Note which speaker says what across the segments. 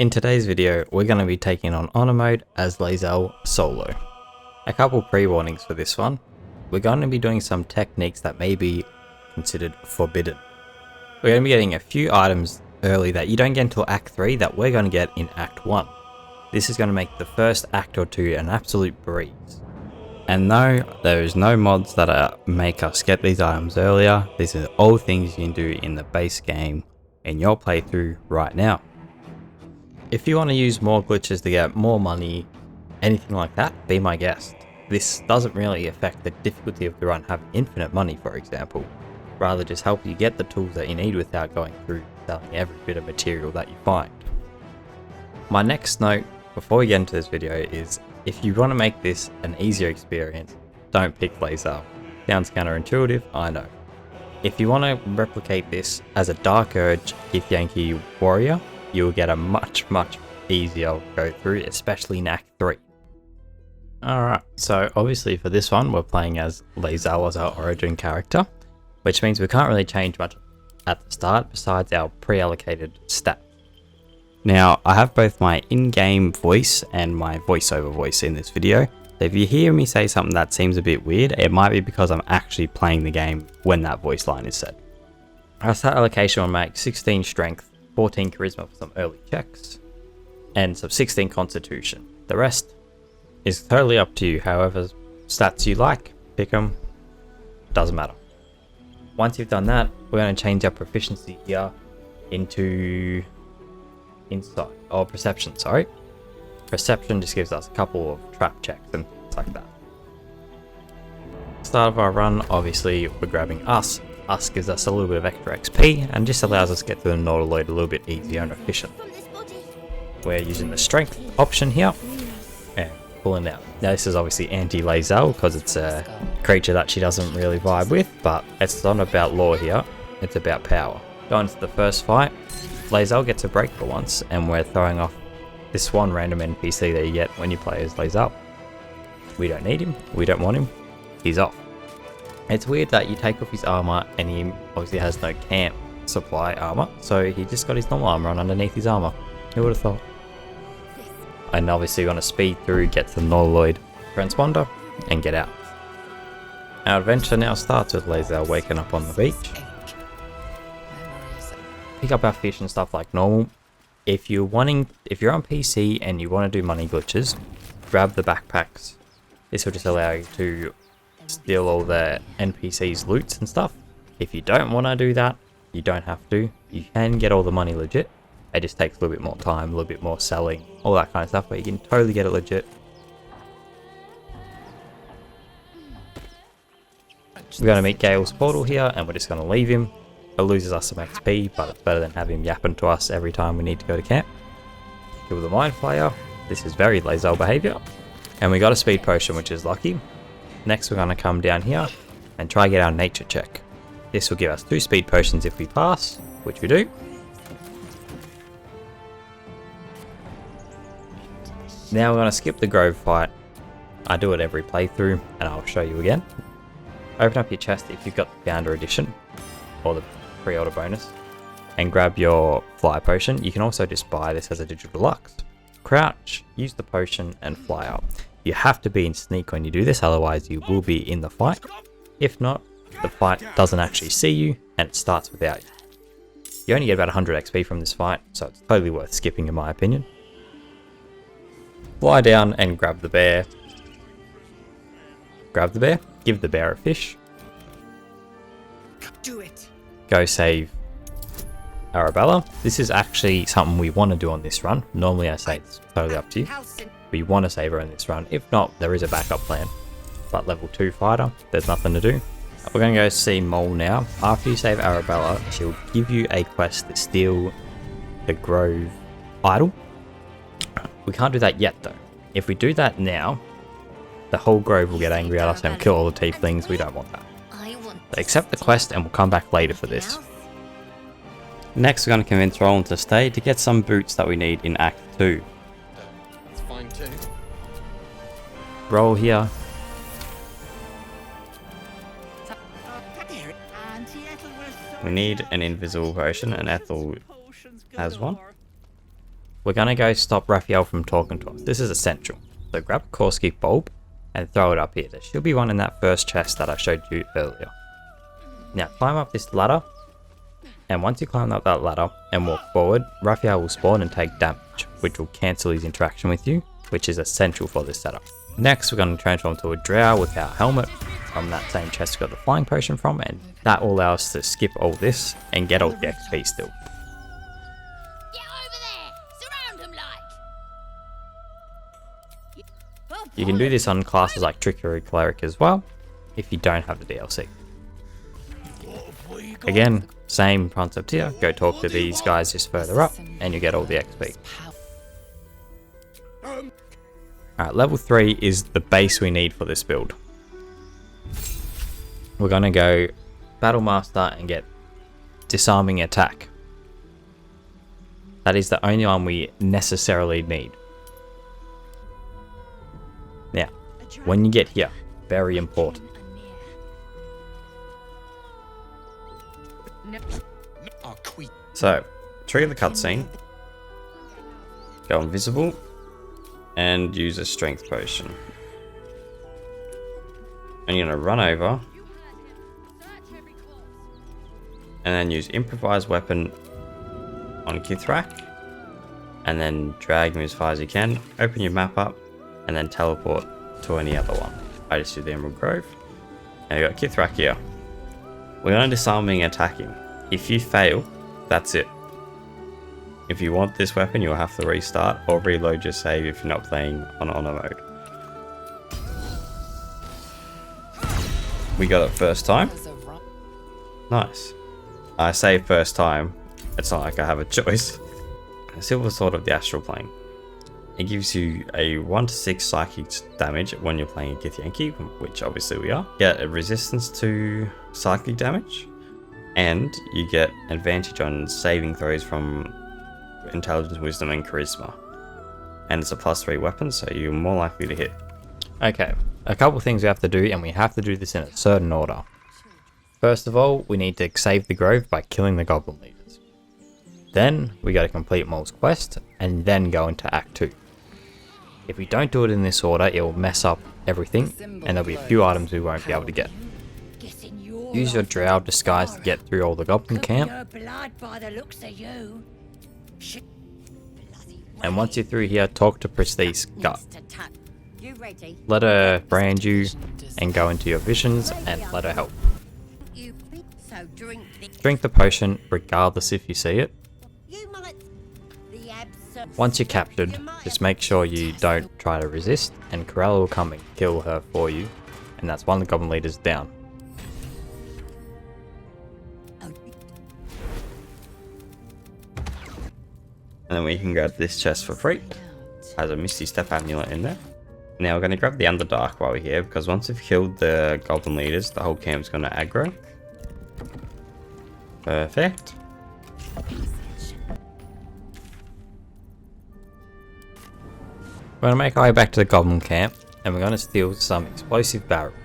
Speaker 1: In today's video, we're going to be taking on honor mode as Lae'zel solo. A couple pre-warnings for this one. We're going to be doing some techniques that may be considered forbidden. We're going to be getting a few items early that you don't get until Act 3 that we're going to get in Act 1. This is going to make the first act or two an absolute breeze. And no, there is no mods that make us get these items earlier. These are all things you can do in the base game in your playthrough right now. If you want to use more glitches to get more money, anything like that, be my guest. This doesn't really affect the difficulty of the run having infinite money, for example. Rather just help you get the tools that you need without going through selling every bit of material that you find. My next note before we get into this video is, if you want to make this an easier experience, don't pick Lae'zel. Sounds counterintuitive, I know. If you want to replicate this as a Dark Urge Githyanki warrior, you will get a much easier go through, especially in Act 3. Alright, so obviously for this one we're playing as Lae'zel as our origin character, which means we can't really change much at the start besides our pre-allocated stats. Now, I have both my in-game voice and my voiceover voice in this video, so if you hear me say something that seems a bit weird, it might be because I'm actually playing the game when that voice line is said. Our stat allocation will make 16 strength, 14 charisma for some early checks, and some 16 constitution. The rest is totally up to you, however stats you like, pick them, doesn't matter. Once you've done that, we're going to change our proficiency here into perception, sorry. Perception just gives us a couple of trap checks and things like that. Start of our run, obviously we're grabbing us. Us gives us a little bit of extra XP and just allows us to get to the Nautiloid a little bit easier and efficient. We're using the strength option here and pulling out. Now this is obviously anti-Lae'zel because it's a creature that she doesn't really vibe with, but it's not about lore here, it's about power. Going to the first fight, Lae'zel gets a break for once and we're throwing off this one random NPC that you get when you play as Lae'zel. We don't need him, we don't want him, he's off. It's weird that you take off his armor and he obviously has no camp supply armor, so he just got his normal armor on underneath his armor. Who would have thought? And obviously we want to speed through, get to the Nautiloid transponder, and get out. Our adventure now starts with Lae'zel waking up on the beach. Pick up our fish and stuff like normal. If you're on PC and you want to do money glitches, grab the backpacks. This will just allow you to steal all the NPCs' loots and stuff. If you don't want to do that, you don't have to. You can get all the money legit. It just takes a little bit more time, a little bit more selling, all that kind of stuff, but you can totally get it legit. We're going to meet Gale's portal here and we're just going to leave him. It loses us some XP, but it's better than having him yapping to us every time we need to go to camp. Kill the Mind Flayer. This is very Lae'zel behavior. And we got a speed potion, which is lucky. Next we're going to come down here and try get our nature check. This will give us 2 speed potions if we pass, which we do. Now we're going to skip the Grove fight. I do it every playthrough and I'll show you again. Open up your chest if you've got the Founder Edition or the pre-order bonus and grab your fly potion. You can also just buy this as a digital deluxe. Crouch, use the potion and fly up. You have to be in sneak when you do this, otherwise you will be in the fight. If not, the fight doesn't actually see you and it starts without you. You only get about 100 XP from this fight, so it's totally worth skipping in my opinion. Fly down and grab the bear. Grab the bear, give the bear a fish.
Speaker 2: Do it.
Speaker 1: Go save Arabella. This is actually something we want to do on this run. Normally I say it's totally up to you. We want to save her in this run. If not, there is a backup plan. But level 2 fighter, there's nothing to do. We're going to go see Mole now. After you save Arabella, she'll give you a quest to steal the Grove idol. We can't do that yet though. If we do that now, the whole Grove will get angry at us and kill all the tieflings. We don't want that. So accept the quest and we'll come back later for this. Next we're going to convince Roland to stay to get some boots that we need in Act 2.
Speaker 2: That's fine too.
Speaker 1: Roll here. We need an invisible potion and Ethel has one. we're going to go stop Raphael from talking to us. This is essential. So grab a Korsky bulb and throw it up here. There should be one in that first chest that I showed you earlier. Now climb up this ladder, and once you climb up that ladder and walk forward, Raphael will spawn and take damage, which will cancel his interaction with you, which is essential for this setup. Next, we're going to transform to a drow with our helmet from that same chest we got the flying potion from, and that will allow us to skip all this and get all the XP still.
Speaker 3: Get over there! Surround him like!
Speaker 1: You can do this on classes like Trickery Cleric as well, if you don't have the DLC. Again, same concept here, go talk to these guys just further up, and you get all the XP. Alright, level 3 is the base we need for this build. We're going to go Battle Master and get Disarming Attack. That is the only one we necessarily need. Now, when you get here, very important. So, trigger the cutscene, go invisible, and use a strength potion. And you're going to run over, and then use improvised weapon on Ketheric, and then drag him as far as you can, open your map up, and then teleport to any other one. I just did the Emerald Grove. Now you got Ketheric here. We're going to disarming attack him. If you fail, that's it. If you want this weapon, you'll have to restart or reload your save if you're not playing on honor mode. We got it first time. Nice. I say first time. It's not like I have a choice. A Silver Sword of the Astral Plane. It gives you a 1 to 6 psychic damage when you're playing a Githyanki, which obviously we are. Get a resistance to psychic damage, and you get advantage on saving throws from Intelligence, Wisdom, and Charisma. And it's a +3 weapon, so you're more likely to hit. Okay, a couple things we have to do, and we have to do this in a certain order. First of all, we need to save the grove by killing the Goblin leaders. Then, we got to complete Maul's quest, and then go into Act 2. If we don't do it in this order, it will mess up everything, and there'll be a few items we won't be able to get. Use your drow disguise to get through all the Goblin camp. And once you're through here, talk to Prestige Gut. Let her brand you and go into your visions and let her help. Drink the potion regardless if you see it. Once you're captured, just make sure you don't try to resist, and Corella will come and kill her for you, and that's one of the Goblin leaders down. And then we can grab this chest for free. Has a Misty Step amulet in there. Now we're going to grab the Underdark while we're here, because once we've killed the Goblin leaders, the whole camp's going to aggro. Perfect. We're going to make our way back to the Goblin camp, and we're going to steal some explosive barrels.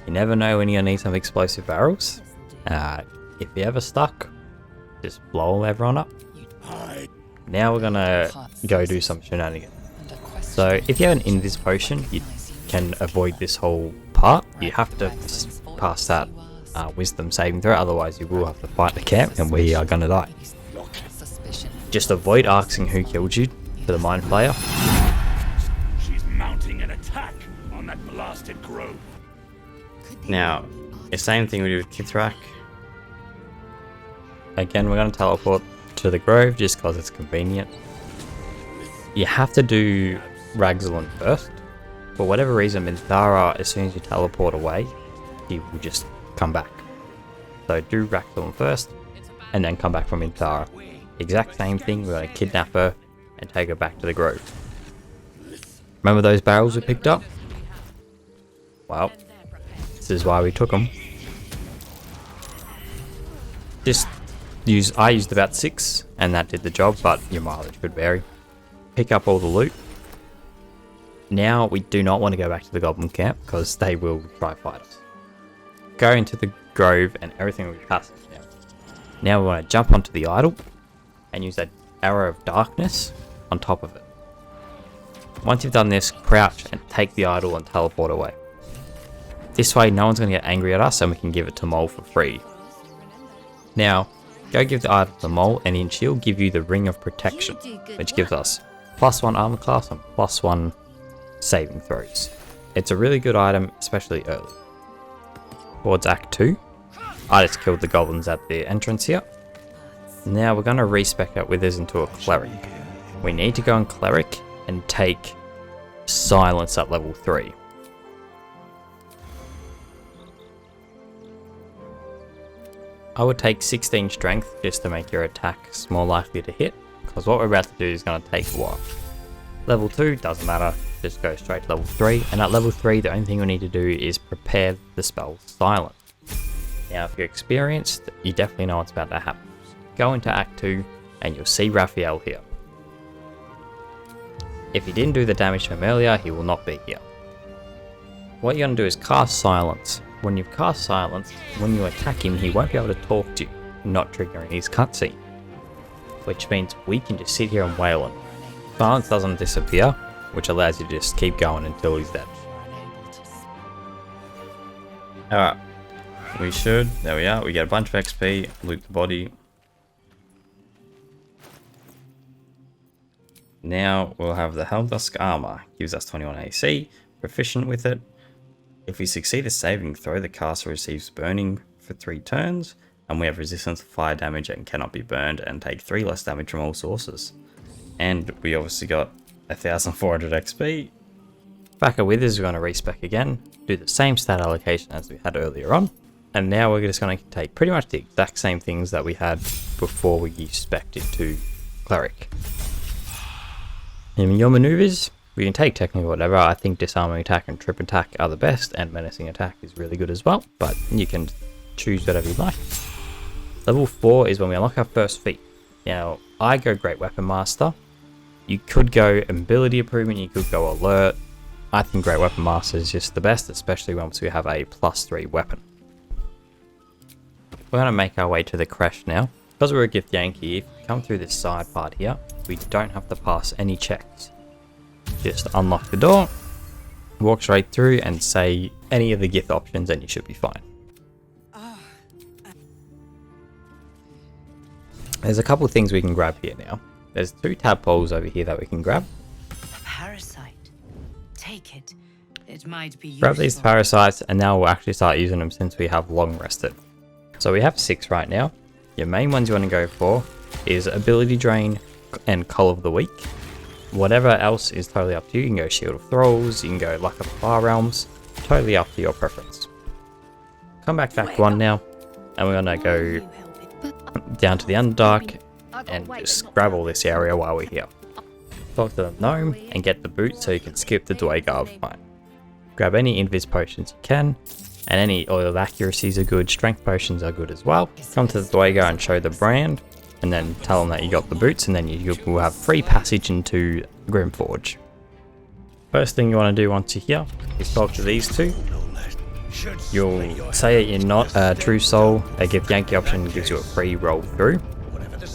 Speaker 1: You never know when you're going to need some explosive barrels. If you're ever stuck, just blow everyone up. Now we're going to go do some shenanigans. So if you have an invis potion, you can avoid this whole part. You have to pass that wisdom saving throw, otherwise you will have to fight the camp and we are going to die. Just avoid asking who killed you to the mind player.
Speaker 4: She's mounting an attack on that blasted grove.
Speaker 1: Now, the same thing we do with Ketheric. Again, we're going to teleport to the grove just because it's convenient. You have to do Lae'zel first. For whatever reason, Minthara, as soon as you teleport away, he will just come back. So do Lae'zel first, and then come back from Minthara. Exact same thing, we're going to kidnap her and take her back to the grove. Remember those barrels we picked up? Well, this is why we took them. I used about 6 and that did the job, but your mileage could vary. Pick up all the loot. Now we do not want to go back to the Goblin camp because they will try fight us. Go into the grove and everything will be passed now. Now we want to jump onto the idol and use that Arrow of Darkness on top of it. Once you've done this, crouch and take the idol and teleport away. This way no one's going to get angry at us and we can give it to Mole for free. Now, go give the idol to Mole and she'll give you the Ring of Protection, which gives us +1 armor class and +1 saving throws. It's a really good item, especially early. Towards Act 2, I just killed the goblins at the entrance here. Now we're going to respec out Withers into a Cleric. We need to go on Cleric and take Silence at level 3. I would take 16 Strength just to make your attacks more likely to hit, because what we're about to do is going to take a while. Level 2 doesn't matter, just go straight to level 3, and at level 3 the only thing we need to do is prepare the spell Silence. Now if you're experienced, you definitely know what's about to happen. Go into Act 2 and you'll see Raphael here. If he didn't do the damage to him earlier, he will not be here. What you're going to do is cast Silence. When you've cast Silence, when you attack him, he won't be able to talk to you, not triggering his cutscene. Which means we can just sit here and wail him. Silence doesn't disappear, which allows you to just keep going until he's dead. Alright, there we are, we get a bunch of XP, loot the body. Now we'll have the Helldusk Armor, gives us 21 AC, proficient with it. If we succeed a saving throw, the caster receives burning for 3 turns, and we have resistance to fire damage and cannot be burned and take 3 less damage from all sources. And we obviously got 1400 XP. Back at Withers, we're going to respec again, do the same stat allocation as we had earlier on, and now we're just going to take pretty much the exact same things that we had before we spec'd to Cleric. In your maneuvers, we can take technically whatever. I think disarming attack and trip attack are the best, and menacing attack is really good as well, but you can choose whatever you like. Level 4 is when we unlock our first feat. Now, I go Great Weapon Master. You could go Ability Improvement, you could go Alert. I think Great Weapon Master is just the best, especially once we have a +3 weapon. We're going to make our way to the creche now. Because we're a Githyanki, if we come through this side part here, we don't have to pass any checks. Just unlock the door, walk straight through and say any of the Gith options and you should be fine. There's a couple of things we can grab here now. There's 2 tadpoles over here that we can grab.
Speaker 5: Parasite. Take it. It might be
Speaker 1: grab these parasites and now we'll actually start using them since we have long rested. So we have 6 right now. Your main ones you want to go for is Ability Drain and Cull of the Weak. Whatever else is totally up to you. You can go Shield of Thralls, you can go Luck of the Far Realms, totally up to your preference. Come back to Act 1 now, and we're going to go down to the Underdark and just grab all this area while we're here. Talk to the gnome and get the boot so you can skip the Dwegar fight. Grab any invis potions you can, and any oil of accuracies are good, strength potions are good as well. Come to the Dwegar and show the brand, and then tell them that you got the boots, and then you will have free passage into Grymforge. First thing you want to do once you're here is talk to these 2. You'll say that you're not a true soul, a Githyanki option gives you a free roll through,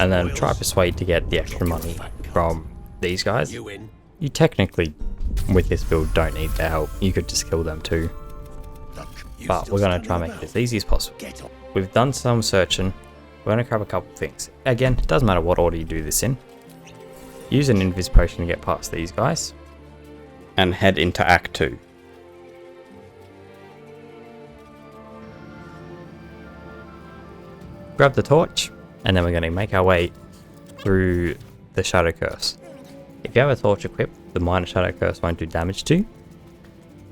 Speaker 1: and then try persuade to get the extra money from these guys. You technically, with this build, don't need their help, you could just kill them too. But we're going to try and make it as easy as possible. We've done some searching. We're going to grab a couple of things. Again, it doesn't matter what order you do this in. Use an invis potion to get past these guys. And head into Act 2. Grab the torch, and then we're going to make our way through the Shadow Curse. If you have a torch equipped, the minor Shadow Curse won't do damage to you.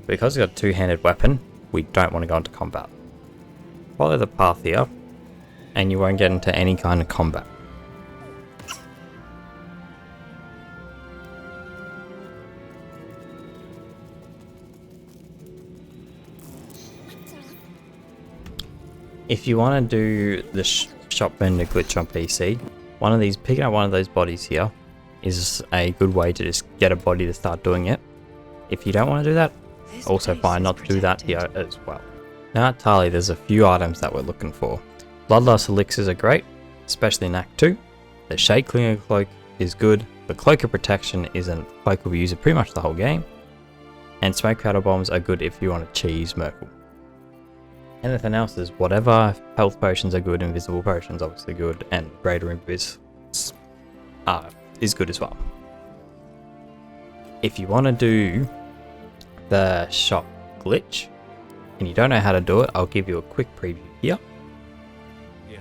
Speaker 1: Because we've got a 2-handed weapon, we don't want to go into combat. Follow the path here, and you won't get into any kind of combat. If you want to do the shop vendor glitch on PC, picking up one of those bodies here is a good way to just get a body to start doing it. If you don't want to do that, also fine not to do that here as well. Now at Tali, there's a few items that we're looking for. Bloodlust elixirs are great, especially in Act 2. The Shade Clinger Cloak is good, but Cloak of Protection isn't cloak will be used pretty much the whole game. And Smoke Cradle Bombs are good if you want to cheese Myrkul. Anything else is whatever. Health potions are good, invisible potions obviously good, and greater invis is good as well. If you want to do the shot glitch and you don't know how to do it, I'll give you a quick preview here.
Speaker 2: Yeah.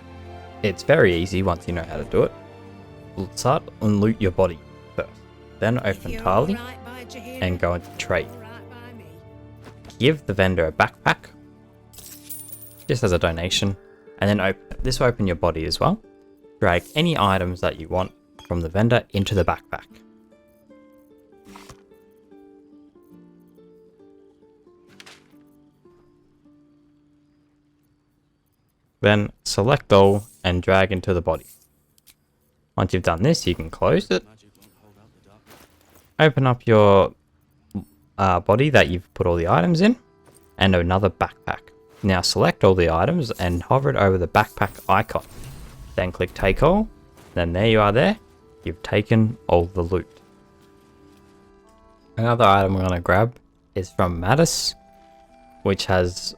Speaker 1: It's very easy once you know how to do it. Start and loot your body first, then open Tali and go into trade. Give the vendor a backpack just as a donation, and then this will open your body as well. Drag any items that you want from the vendor into the backpack. Then select all and drag into the body. Once you've done this, you can close it. Open up your body that you've put all the items in, and another backpack. Now select all the items and hover it over the backpack icon. Then click take all. Then there you are there. You've taken all the loot. Another item we're going to grab is from Mattis, which has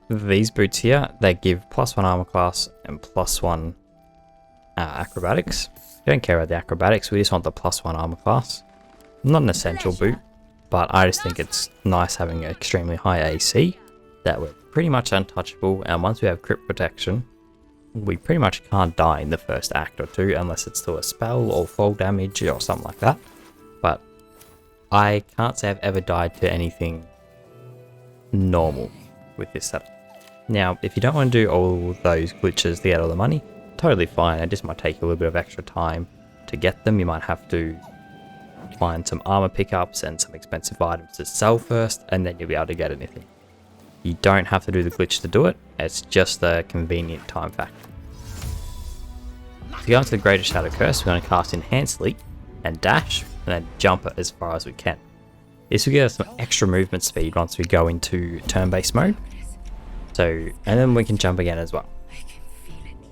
Speaker 1: these boots here. They give +1 armor class and +1 acrobatics. We don't care about the acrobatics, we just want the +1 armor class. Not an essential boot, but I just think it's nice having an extremely high AC, that we're pretty much untouchable, and once we have crit protection, we pretty much can't die in the first act or two unless it's to a spell or fall damage or something like that. But I can't say I've ever died to anything normal with this setup. Now, if you don't want to do all those glitches to get all the money, totally fine. It just might take you a little bit of extra time to get them. You might have to find some armor pickups and some expensive items to sell first, and then you'll be able to get anything. You don't have to do the glitch to do it. It's just a convenient time factor. To go into the Greater Shadow Curse, we're going to cast Enhanced Leap and dash, and then jump it as far as we can. This will give us some extra movement speed once we go into turn-based mode. And then we can jump again as well.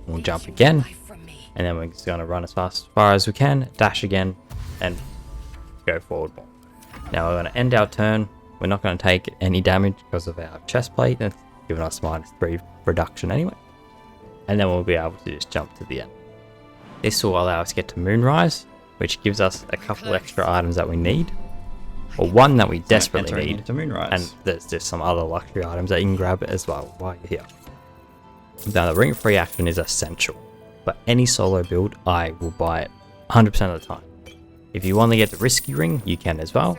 Speaker 1: We'll jump again, and then we're just going to run as far as we can, dash again, and go forward more. Now we're going to end our turn. We're not going to take any damage because of our chest plate. It's giving us -3 reduction anyway. And then we'll be able to just jump to the end. This will allow us to get to Moonrise, which gives us a couple extra items that we need. Or one that we desperately need.
Speaker 6: To Moonrise.
Speaker 1: And there's just some other luxury items that you can grab as well while you're here. Now the ring free action is essential. But any solo build, I will buy it 100% of the time. If you want to get the risky ring, you can as well.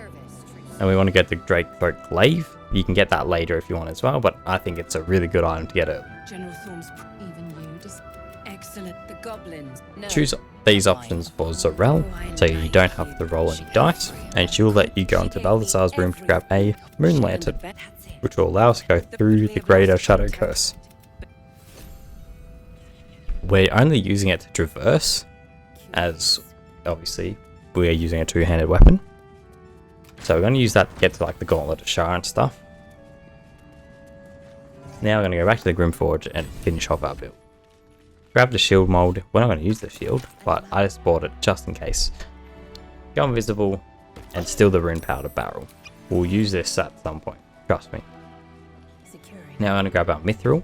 Speaker 1: And we want to get the Drake Throat Glaive. You can get that later if you want as well, but I think it's a really good item to get early.
Speaker 5: General Thorm's even you just excellent. The goblins. No.
Speaker 1: Choose these options for Zorel, so you don't have to roll any dice, and she'll let you go into Balthazar's room to grab a Moon Lantern, which will allow us to go through the Greater Shadow Curse. We're only using it to traverse, as obviously we are using a two-handed weapon. So we're going to use that to get to like the Gauntlet of Shar and stuff. Now we're going to go back to the Grymforge and finish off our build. Grab the shield mold. We're not going to use the shield, but I just bought it just in case. Go invisible and steal the rune powder barrel. We'll use this at some point, trust me. Now we're going to grab our mithril.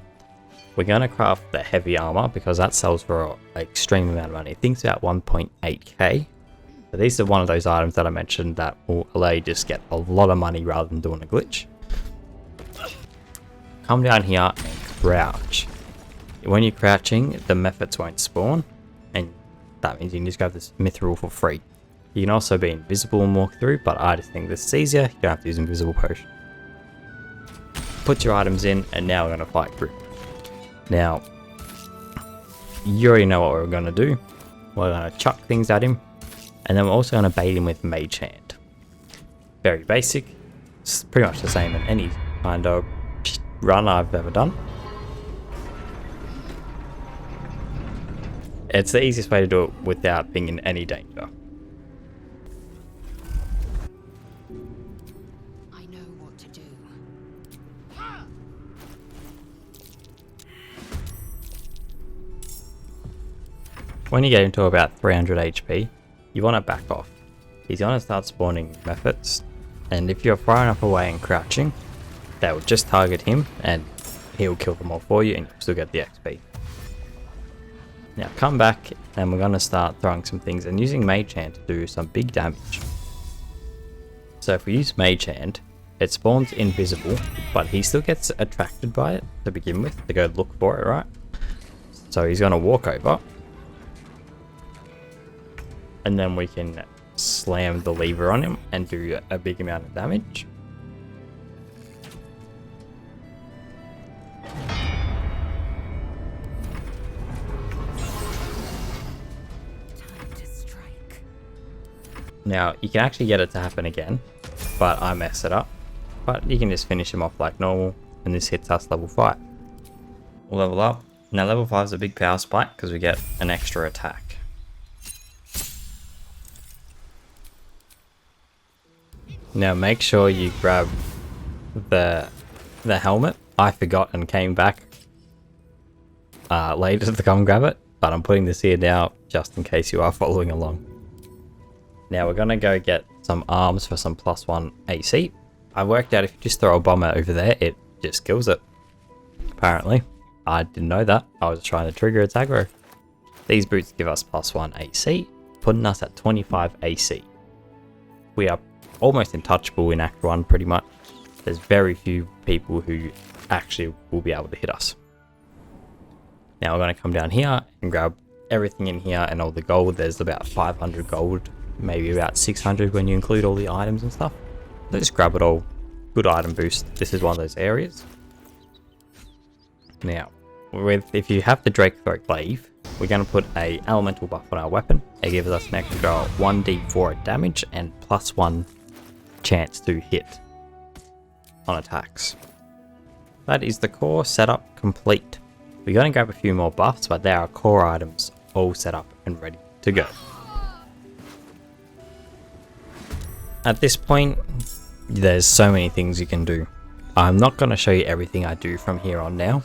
Speaker 1: We're going to craft the heavy armor because that sells for an extreme amount of money. I think it's about 1.8k. So these are one of those items that I mentioned that will allow you to just get a lot of money rather than doing a glitch. Come down here and crouch. When you're crouching, the mephits won't spawn, and that means you can just grab this mithril for free. You can also be invisible and walk through, but I just think this is easier. You don't have to use invisible potion. Put your items in, and now we're going to fight through. Now, you already know what we're going to do. We're going to chuck things at him, and then we're also going to bait him with Mage Hand. Very basic. It's pretty much the same in any kind of run I've ever done. It's the easiest way to do it without being in any danger.
Speaker 3: I know what to do.
Speaker 1: When you get into about 300 HP, you want to back off. He's going to start spawning methods, and if you're far enough away and crouching, they will just target him and he'll kill them all for you and you'll still get the XP. Now come back and we're going to start throwing some things and using Mage Hand to do some big damage. So if we use Mage Hand, it spawns invisible, but he still gets attracted by it to begin with, to go look for it, right? So he's going to walk over, and then we can slam the lever on him and do a big amount of damage.
Speaker 5: Time to strike.
Speaker 1: Now you can actually get it to happen again, but I messed it up. But you can just finish him off like normal, and this hits us level 5. We'll level up. Now level 5 is a big power spike because we get an extra attack. Now make sure you grab the helmet. I forgot and came back later to come grab it, but I'm putting this here now just in case you are following along. Now we're gonna go get some arms for some +1 AC. I worked out if you just throw a bomber over there, it just kills it. Apparently. I didn't know that. I was trying to trigger its aggro. These boots give us +1 AC, putting us at 25 AC. We are almost untouchable in Act 1 pretty much. There's very few people who actually will be able to hit us. Now we're going to come down here and grab everything in here and all the gold. There's about 500 gold, maybe about 600 when you include all the items and stuff. So just grab it all. Good item boost. This is one of those areas. Now, if you have the Drake Throat Glaive, we're going to put a elemental buff on our weapon. It gives us an extra 1d4 damage and +1 chance to hit on attacks. That is the core setup complete. We're going to grab a few more buffs, but there are core items all set up and ready to go. At this point, there's so many things you can do. I'm not going to show you everything I do from here on now,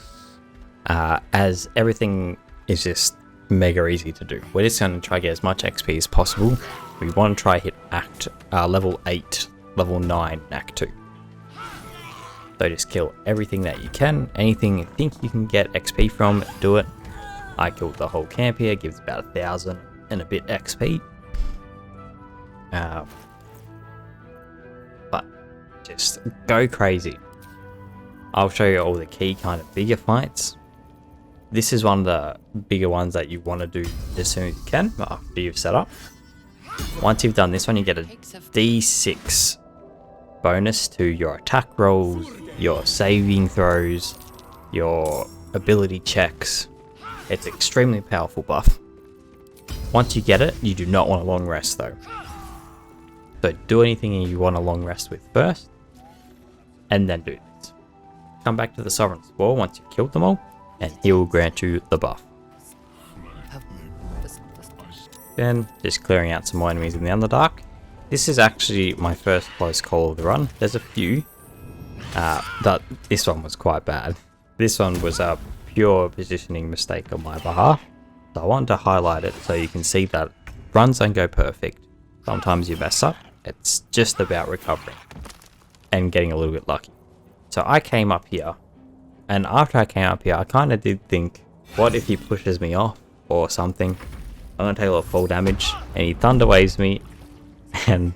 Speaker 1: as everything is just mega easy to do. We're just going to try to get as much XP as possible. We want to try hit level 8, level 9 Act 2. So just kill everything that you can. Anything you think you can get XP from, do it. I killed the whole camp here, gives about 1,000 and a bit XP. But just go crazy. I'll show you all the key kind of bigger fights. This is one of the bigger ones that you want to do as soon as you can after you've set up. Once you've done this one, you get a D6 bonus to your attack rolls, your saving throws, your ability checks. It's an extremely powerful buff. Once you get it, you do not want a long rest though. So do anything you want a long rest with first, and then do this. Come back to the Sovereign Spore once you've killed them all, and he will grant you the buff. Then, just clearing out some more enemies in the Underdark. This is actually my first close call of the run. There's a few, but this one was quite bad. This one was a pure positioning mistake on my behalf. So I wanted to highlight it so you can see that runs don't go perfect. Sometimes you mess up. It's just about recovering and getting a little bit lucky. So I came up here, and after I came up here, I kind of did think, what if he pushes me off or something? I'm going to take a lot of fall damage, and he thunder waves me, and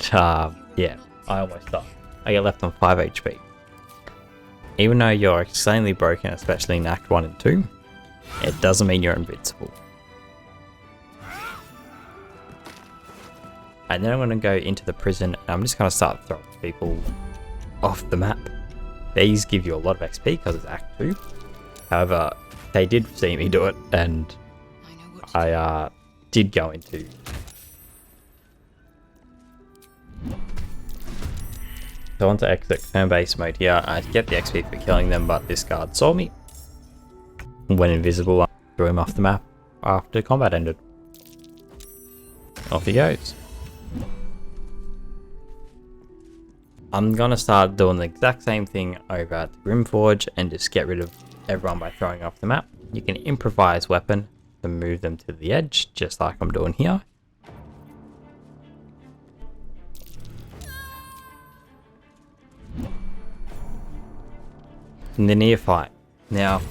Speaker 1: yeah, I almost died. I get left on 5 HP. Even though you're extremely broken, especially in Act 1 and 2, it doesn't mean you're invincible. And then I'm going to go into the prison, and I'm just going to start throwing people off the map. These give you a lot of XP because it's Act 2. However, they did see me do it, and I did go into... So I want to exit turn-based mode here. I get the XP for killing them, but this guard saw me. When invisible, I threw him off the map after combat ended. Off he goes. I'm gonna start doing the exact same thing over at the Grymforge and just get rid of everyone by throwing off the map. You can improvise weapon to move them to the edge, just like I'm doing here. in the near fight. Now,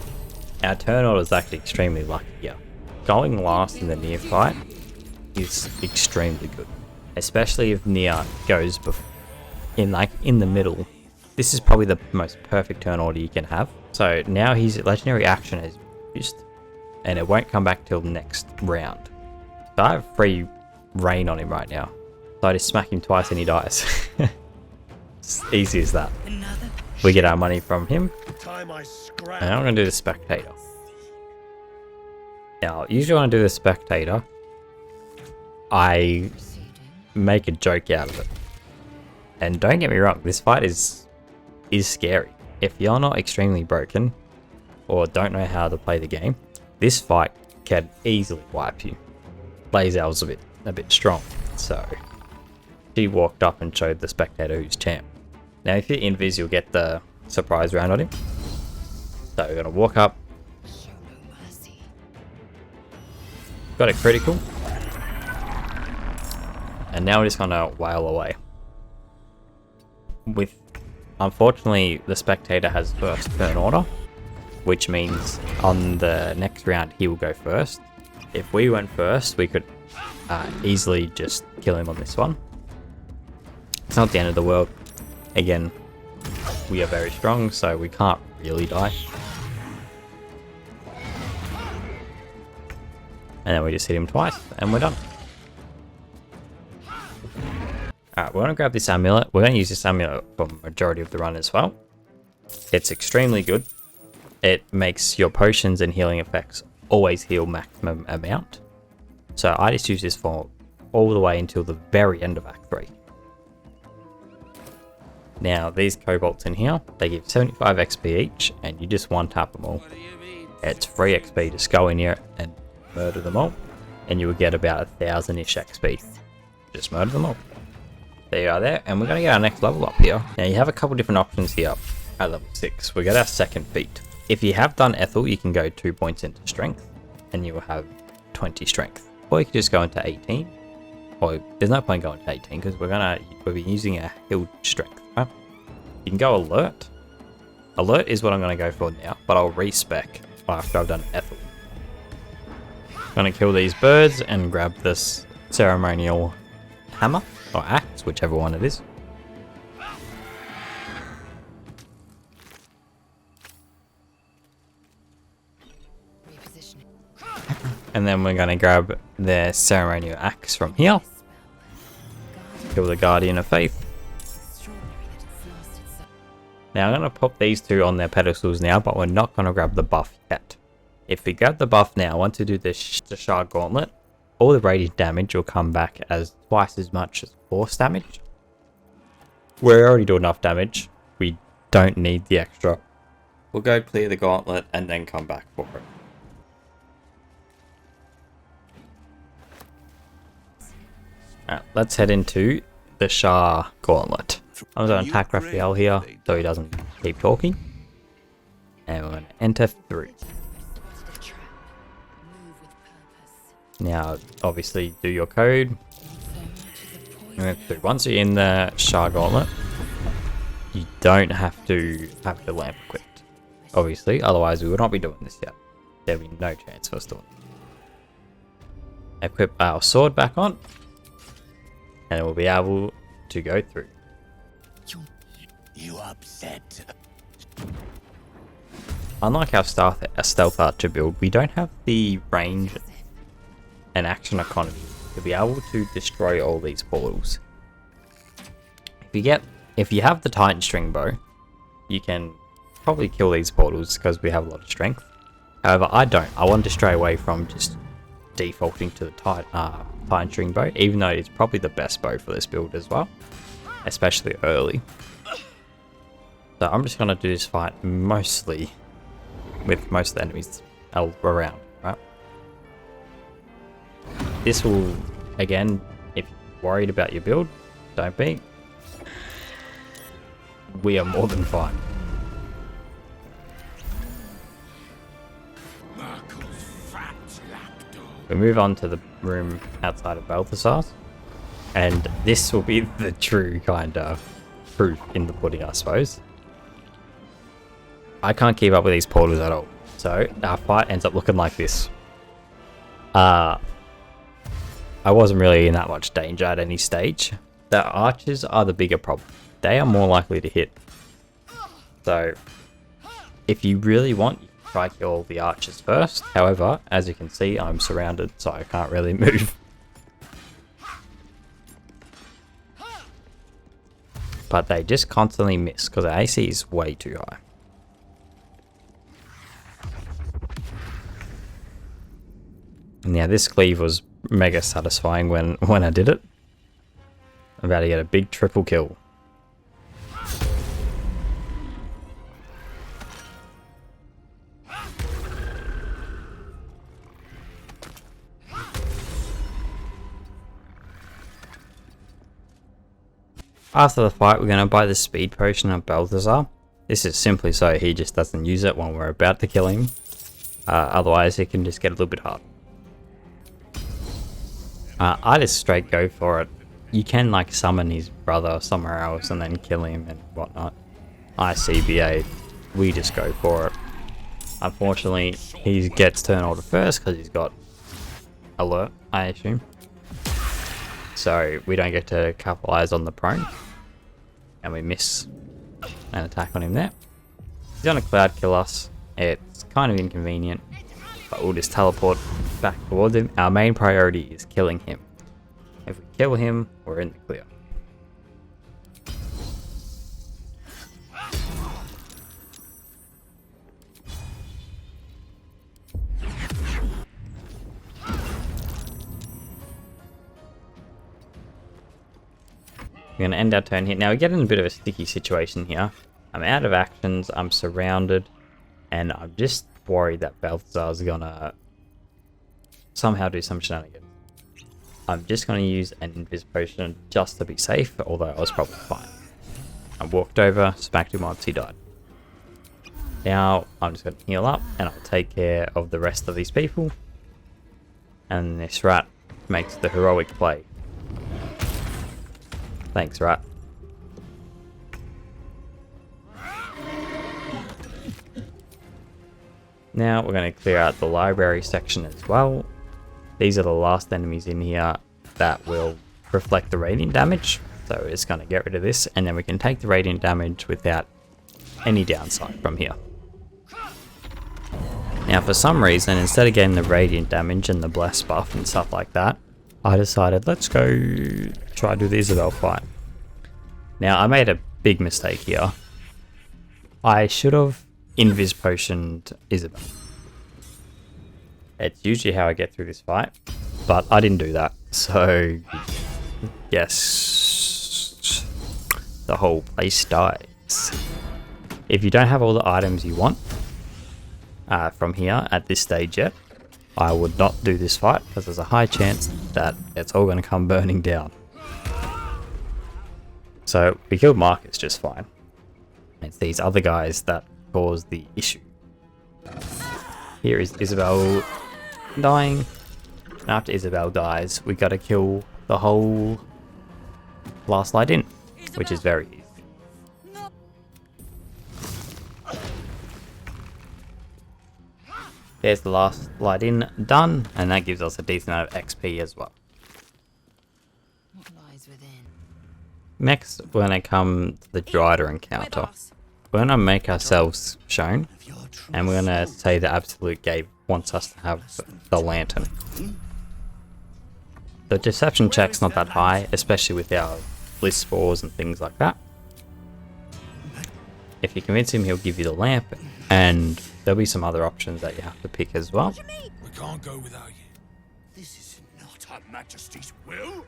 Speaker 1: our turn order is actually extremely lucky here. Going last in the near fight is extremely good, especially if Nere goes in the middle. This is probably the most perfect turn order you can have. So now his legendary action is used, and it won't come back till next round. So I have free reign on him right now. So I just smack him twice and he dies. It's easy as that. We get our money from him. And I'm going to do the Spectator. Now, usually when I do the Spectator, I make a joke out of it. And don't get me wrong, this fight is scary. If you're not extremely broken, or don't know how to play the game, this fight can easily wipe you. Lae'zel's a bit strong, so she walked up and showed the Spectator who's champ. Now if you're invis, you'll get the surprise round on him. So we're going to walk up. Got a critical. And now we're just going to wail away. Unfortunately, the Spectator has first turn order, which means on the next round he will go first. If we went first, we could easily just kill him on this one. It's not the end of the world. Again, we are very strong, so we can't really die. And then we just hit him twice, and we're done. Alright, we're going to grab this amulet. We're going to use this amulet for the majority of the run as well. It's extremely good. It makes your potions and healing effects always heal maximum amount. So I just use this for all the way until the very end of Act 3. Now these kobolds in here, they give 75 XP each, and you just one tap them all. It's free XP, just go in here and murder them all, and you will get about 1000-ish XP. Just murder them all. There you are there, and we're going to get our next level up here. Now you have a couple different options here at level 6. We got our second feat. If you have done Ethel, you can go 2 points into strength, and you will have 20 strength. Or you can just go into 18. Or there's no point going to 18 because we'll be using a healed strength. Right? You can go alert. Alert is what I'm going to go for now, but I'll respec after I've done Ethel. I'm going to kill these birds and grab this ceremonial hammer or axe, whichever one it is. And then we're going to grab the ceremonial axe from here. Kill the Guardian of Faith. Now I'm going to pop these two on their pedestals now, but we're not going to grab the buff yet. If we grab the buff now, once we do the Shar Gauntlet, all the radiant damage will come back as twice as much as force damage. We already do enough damage. We don't need the extra. We'll go clear the Gauntlet and then come back for it. Alright, let's head into the Shar Gauntlet. I'm going to attack Raphael here so he doesn't keep talking. And we're going to enter through. Now, obviously, do your code. Once you're in the Shar Gauntlet, you don't have to have the lamp equipped. Obviously, otherwise we would not be doing this yet. There'll be no chance for us doing it. Equip our sword back on. And we'll be able to go through.
Speaker 4: You upset.
Speaker 1: Unlike our stealth archer build, we don't have the range and action economy to be able to destroy all these portals. If you have the Titan string bow, you can probably kill these portals because we have a lot of strength. However, I don't. I want to stray away from just defaulting to the Titan string bow, even though it's probably the best bow for this build as well, especially early. So I'm just going to do this fight mostly with most of the enemies around, right? This will, again, if you're worried about your build, don't be. We are more than fine. We move on to the room outside of Balthazar's, and this will be the true kind of proof in the pudding, I suppose. I can't keep up with these portals at all. So our fight ends up looking like this. I wasn't really in that much danger at any stage. The archers are the bigger problem. They are more likely to hit. So if you really want, you can try kill all the archers first. However, as you can see, I'm surrounded, so I can't really move. But they just constantly miss because the AC is way too high. And yeah, this cleave was mega satisfying when I did it. I'm about to get a big triple kill. After the fight, we're going to buy the speed potion of Balthazar. This is simply so he just doesn't use it when we're about to kill him. Otherwise, it can just get a little bit hard. I just straight go for it. You can like summon his brother somewhere else and then kill him and whatnot. ICBA, we just go for it. Unfortunately, he gets turn order first because he's got alert, I assume. So we don't get to capitalize on the prone. And we miss an attack on him there. He's gonna cloud kill us. It's kind of inconvenient, but we'll just teleport back towards him. Our main priority is killing him. If we kill him, we're in the clear. We're going to end our turn here. Now we get in a bit of a sticky situation here. I'm out of actions, I'm surrounded, and I'm just worried that Balthazar's going to somehow do some shenanigans. I'm just going to use an invis potion just to be safe, although I was probably fine. I walked over, smacked him once, he died. Now I'm just going to heal up and I'll take care of the rest of these people. And this rat makes the heroic play. Thanks, rat. Now we're going to clear out the library section as well. These are the last enemies in here that will reflect the radiant damage. So it's going to get rid of this, and then we can take the radiant damage without any downside from here. Now for some reason, instead of getting the radiant damage and the bless buff and stuff like that, I decided let's go try to do the Isabel fight. Now I made a big mistake here. I should have invis potioned Isabel. It's usually how I get through this fight, but I didn't do that. So yes, the whole place dies. If you don't have all the items you want from here at this stage yet, I would not do this fight because there's a high chance that it's all going to come burning down. So we killed Marcus just fine. It's these other guys that cause the issue. Here is Isabel dying. And after Isabel dies, we got to kill the whole last light in, which is very easy. There's the last light in done, and that gives us a decent amount of XP as well.
Speaker 5: What lies within?
Speaker 1: Next, we're going to come to the Drider encounter. We're going to make ourselves shown, and we're going to say the Absolute Gate wants us to have the lantern. The deception check's not that high, especially with our bliss spores and things like that. If you convince him, he'll give you the lamp, and there'll be some other options that you have to pick as well.
Speaker 4: We can't go without you. This is not Her Majesty's will.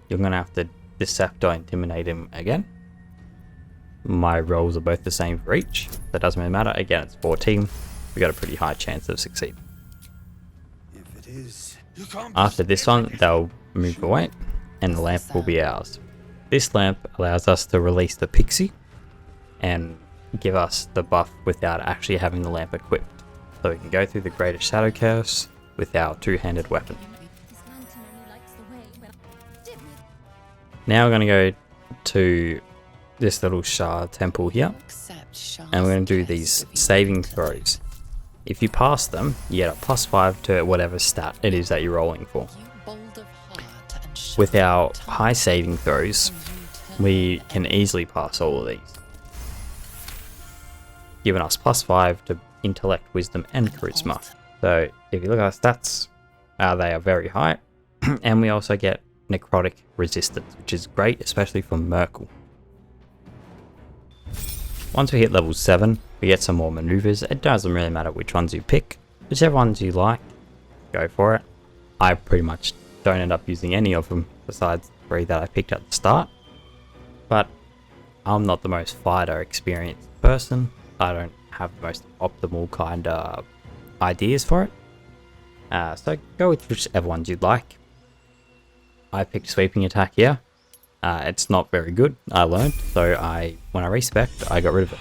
Speaker 1: You're going to have to decept or intimidate him again. My rolls are both the same for each. That doesn't really matter. Again, it's 14. We got a pretty high chance of succeeding.
Speaker 4: If it is,
Speaker 1: After this one, they'll move away, and the lamp will be ours. This lamp allows us to release the pixie and give us the buff without actually having the lamp equipped. So we can go through the Greater Shadow Curse with our two-handed weapon. Now we're going to go to this little Shar temple here,
Speaker 5: Accept Shar's
Speaker 1: and we're going to do
Speaker 5: guess
Speaker 1: these
Speaker 5: of you.
Speaker 1: saving throws. If you pass them, you get a +5 to whatever stat it is that you're rolling for.
Speaker 5: You bold of heart and sharp
Speaker 1: With our
Speaker 5: tongue,
Speaker 1: high saving throws,
Speaker 5: you turn
Speaker 1: we can easily pass all of these, giving us +5 to intellect, wisdom, and charisma. So if you look at our stats, they are very high, and we also get necrotic resistance, which is great, especially for Myrkul. Once we hit level 7, we get some more maneuvers. It doesn't really matter which ones you pick, whichever ones you like, go for it. I pretty much don't end up using any of them besides 3 that I picked at the start, but I'm not the most fighter experienced person. I don't have the most optimal kind of ideas for it, so go with whichever ones you'd like. I picked sweeping attack here. It's not very good, I learned, so when I respec, I got rid of it.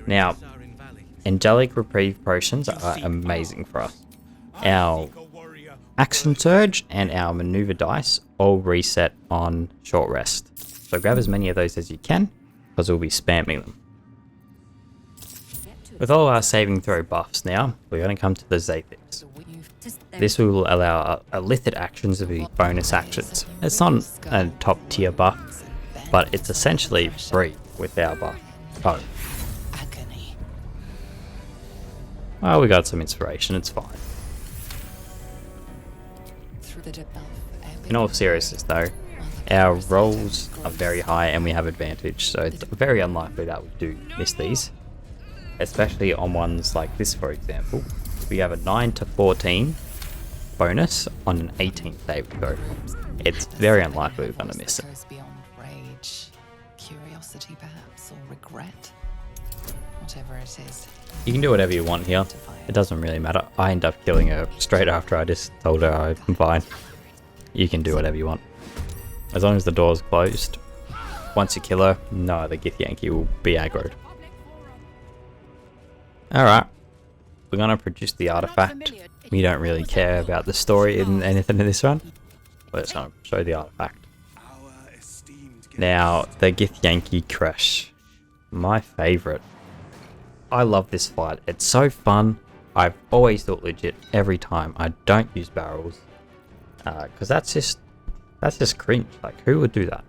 Speaker 1: Now, angelic reprieve potions are amazing for us. Our action surge and our maneuver dice all reset on short rest, so grab as many of those as you can, because we'll be spamming them. With all our saving throw buffs now, we're going to come to the Zathix. This will allow our lithid actions to be bonus actions. It's not a top tier buff, but it's essentially free with our buff. Oh,
Speaker 5: agony.
Speaker 1: well, we got some inspiration, it's fine.
Speaker 5: Through the
Speaker 1: In all seriousness though, our rolls are very high and we have advantage, so it's very unlikely that we do miss these. Especially on ones like this, for example. We have a 9 to 14 bonus on an 18 save throw. It's very unlikely we're going to miss it.
Speaker 5: Goes beyond rage, curiosity perhaps, or regret. Whatever it is.
Speaker 1: You can do whatever you want here. It doesn't really matter. I end up killing her straight after I just told her I'm fine. You can do whatever you want. As long as the door's closed. Once you kill her, no other Githyanki will be aggroed. Alright, we're going to produce the artifact. We don't really care about the story in anything in this run. We're just going to show the artifact. Now, the Githyanki creche. My favourite. I love this fight. It's so fun. I've always thought legit every time. I don't use barrels. Because that's just cringe. Like, who would do that?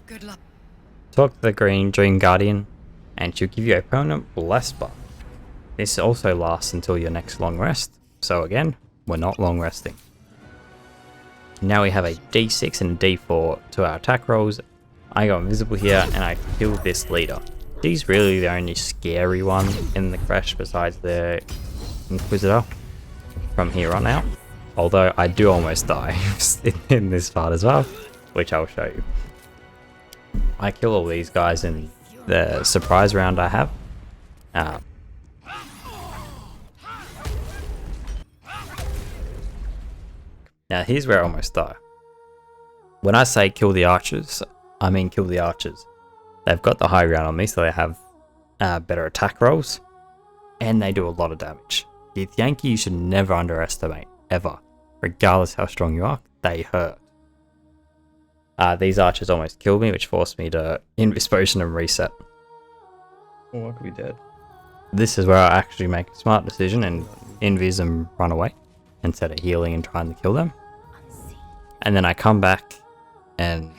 Speaker 5: Good luck.
Speaker 1: Talk to the Green Dream Guardian, and she'll give you a permanent bless buff. This also lasts until your next long rest, so again, we're not long resting. Now we have a D6 and a D4 to our attack rolls. I go invisible here, and I kill this leader. She's really the only scary one in the creche besides the Inquisitor from here on out. Although I do almost die in this part as well, which I'll show you. I kill all these guys in the surprise round I have. Now here's where I almost die. When I say kill the archers, I mean kill the archers. They've got the high ground on me, so they have better attack rolls, and they do a lot of damage. Githyanki you should never underestimate, ever. Regardless how strong you are, they hurt. These archers almost killed me, which forced me to invis potion and reset. Oh, I could be dead. This is where I actually make a smart decision and invis and run away, instead of healing and trying to kill them. And then I come back and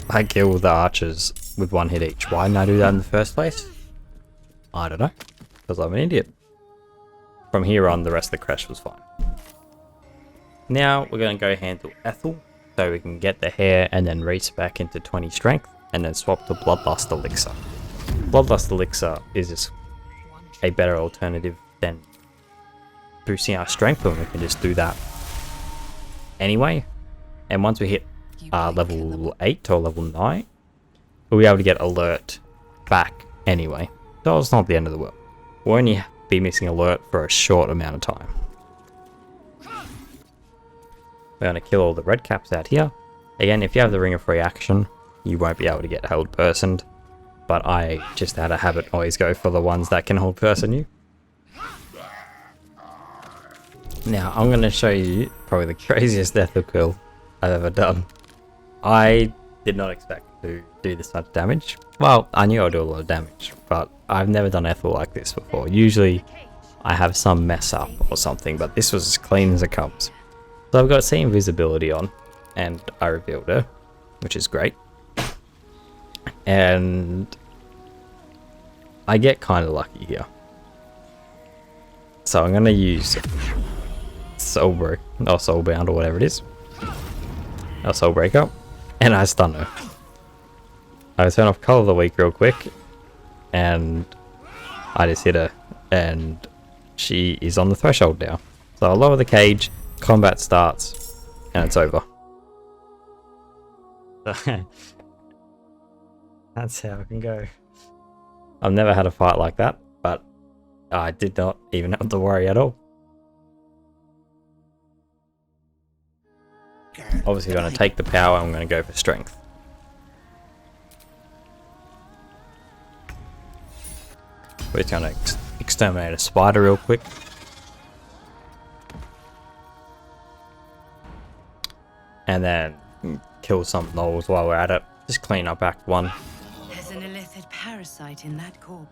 Speaker 1: I kill the archers with 1 hit each. Why didn't I do that in the first place? I don't know. Because I'm an idiot. From here on, the rest of the creche was fine. Now we're going to go handle Ethel, so we can get the hair and then race back into 20 strength, and then swap to Bloodlust Elixir. Bloodlust Elixir is just a better alternative than boosting our strength, and we can just do that anyway. And once we hit level 8 or level 9, we'll be able to get alert back anyway. So it's not the end of the world. We'll only be missing alert for a short amount of time. We're going to kill all the red caps out here. Again, if you have the Ring of Free Action, you won't be able to get held personed. But I just out of habit always go for the ones that can hold person you. Now I'm going to show you probably the craziest death of kill I've ever done. I did not expect to do this much damage. Well, I knew I'd do a lot of damage, but I've never done Ethel like this before. Usually I have some mess up or something, but this was as clean as it comes. So I've got see invisibility on, and I revealed her, which is great. And I get kind of lucky here. So I'm going to use Soulbound or whatever it is. Or Soulbreaker. And I stun her. I turn off Colour of the Week real quick. And I just hit her. And she is on the threshold now. So I'll lower the cage. Combat starts. And it's over. That's how it can go. I've never had a fight like that. But I did not even have to worry at all. Obviously going to take the power, I'm going to go for strength. We're just going to exterminate a spider real quick. And then kill some gnolls while we're at it. Just clean up Act 1.
Speaker 6: There's an illithid parasite in that corp.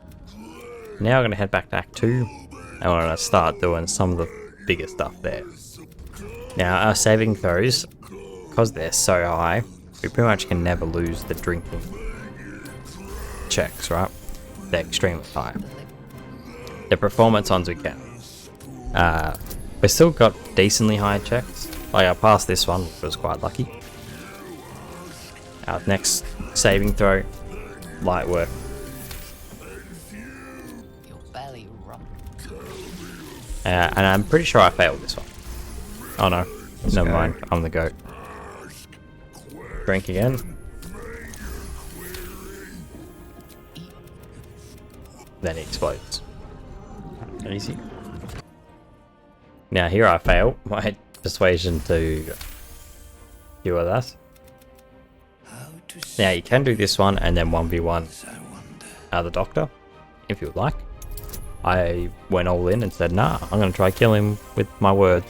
Speaker 1: Now I'm going to head back to Act 2. And we're going to start doing some of the bigger stuff there. Now our saving throws, because they're so high, we pretty much can never lose the drinking checks, right? They're extremely high. The performance ones we can. We've still got decently high checks. Like I passed this one, which was quite lucky. Our next saving throw, light work.
Speaker 5: Your belly rump.
Speaker 1: And I'm pretty sure I failed this one. Oh no, never mind, I'm the goat. Drink again. Then he explodes. Easy. Now here I fail my persuasion to cure that. Now you can do this one and then 1v1 the doctor, if you would like. I went all in and said, nah, I'm going to try kill him with my word.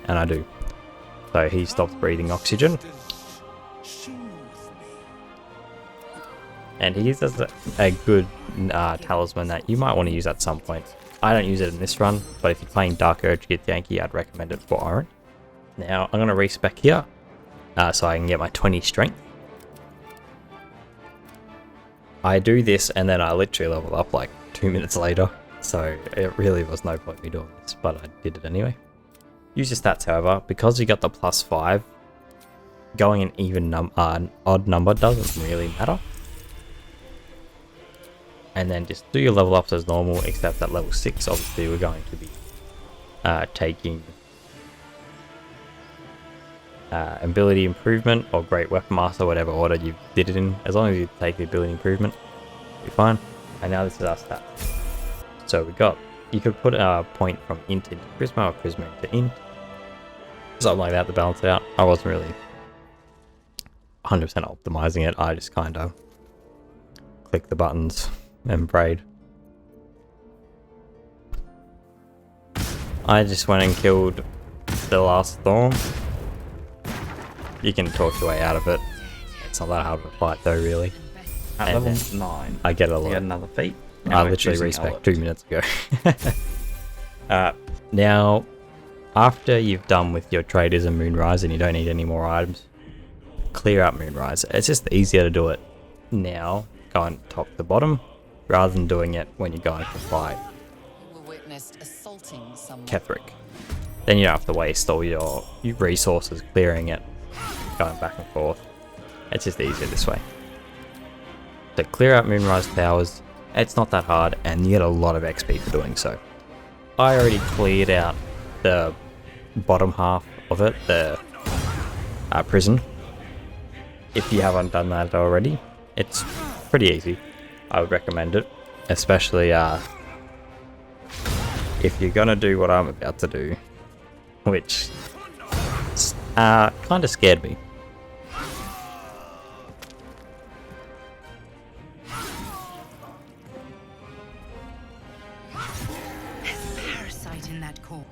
Speaker 1: And I do. So he stops breathing oxygen. And he uses a good talisman that you might want to use at some point. I don't use it in this run, but if you're playing Dark Urge Githyanki, I'd recommend it for Orin. Now I'm going to respec here, so I can get my 20 strength. I do this and then I literally level up like 2 minutes later. So it really was no point me doing this, but I did it anyway. Use your stats, however, because you got the +5, going an even odd number doesn't really matter. And then just do your level ups as normal, except at level 6, obviously we're going to be taking ability improvement or great weapon master, whatever order you did it in. As long as you take the ability improvement, you'll be fine. And now this is our stats. So we got, you could put a point from int into charisma or charisma into int. Something like that to balance it out. I wasn't really 100% optimizing it. I just kind of clicked the buttons and prayed. I just went and killed the last storm. You can talk your way out of it. It's not that hard of a fight though, really.
Speaker 7: At
Speaker 1: And
Speaker 7: level 9,
Speaker 1: I get a
Speaker 7: you
Speaker 1: lot.
Speaker 7: get another feat.
Speaker 1: I literally respec 2 minutes ago. Now, after you've done with your traders and Moonrise and you don't need any more items, clear out Moonrise. It's just easier to do it now, going top to bottom, rather than doing it when you're going to fight
Speaker 5: You were witnessed assaulting someone.
Speaker 1: Ketheric. Then you don't have to waste all your resources clearing it, going back and forth. It's just easier this way. So clear out Moonrise Towers. It's not that hard, and you get a lot of XP for doing so. I already cleared out the bottom half of it, the prison. If you haven't done that already, it's pretty easy. I would recommend it, especially if you're gonna do what I'm about to do, which kind of scared me.
Speaker 6: Parasite in that core.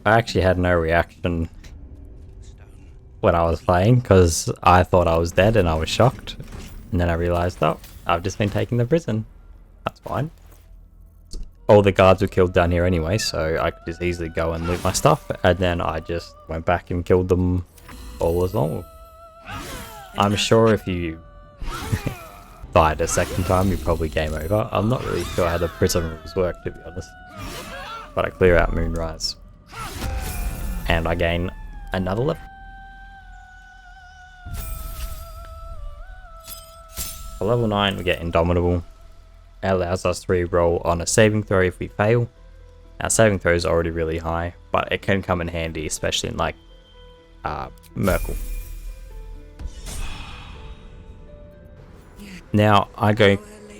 Speaker 1: I actually had no reaction when I was playing because I thought I was dead and I was shocked. And then I realized, oh, I've just been taken to prison. That's fine. All the guards were killed down here anyway, so I could just easily go and loot my stuff. And then I just went back and killed them all as normal. I'm sure if you died a second time, you're probably game over. I'm not really sure how the prison rules work, to be honest. But I clear out Moonrise. And I gain another level. For level 9, we get Indomitable. It allows us to re-roll on a saving throw if we fail. Our saving throw is already really high, but it can come in handy, especially in like Myrkul. Now I go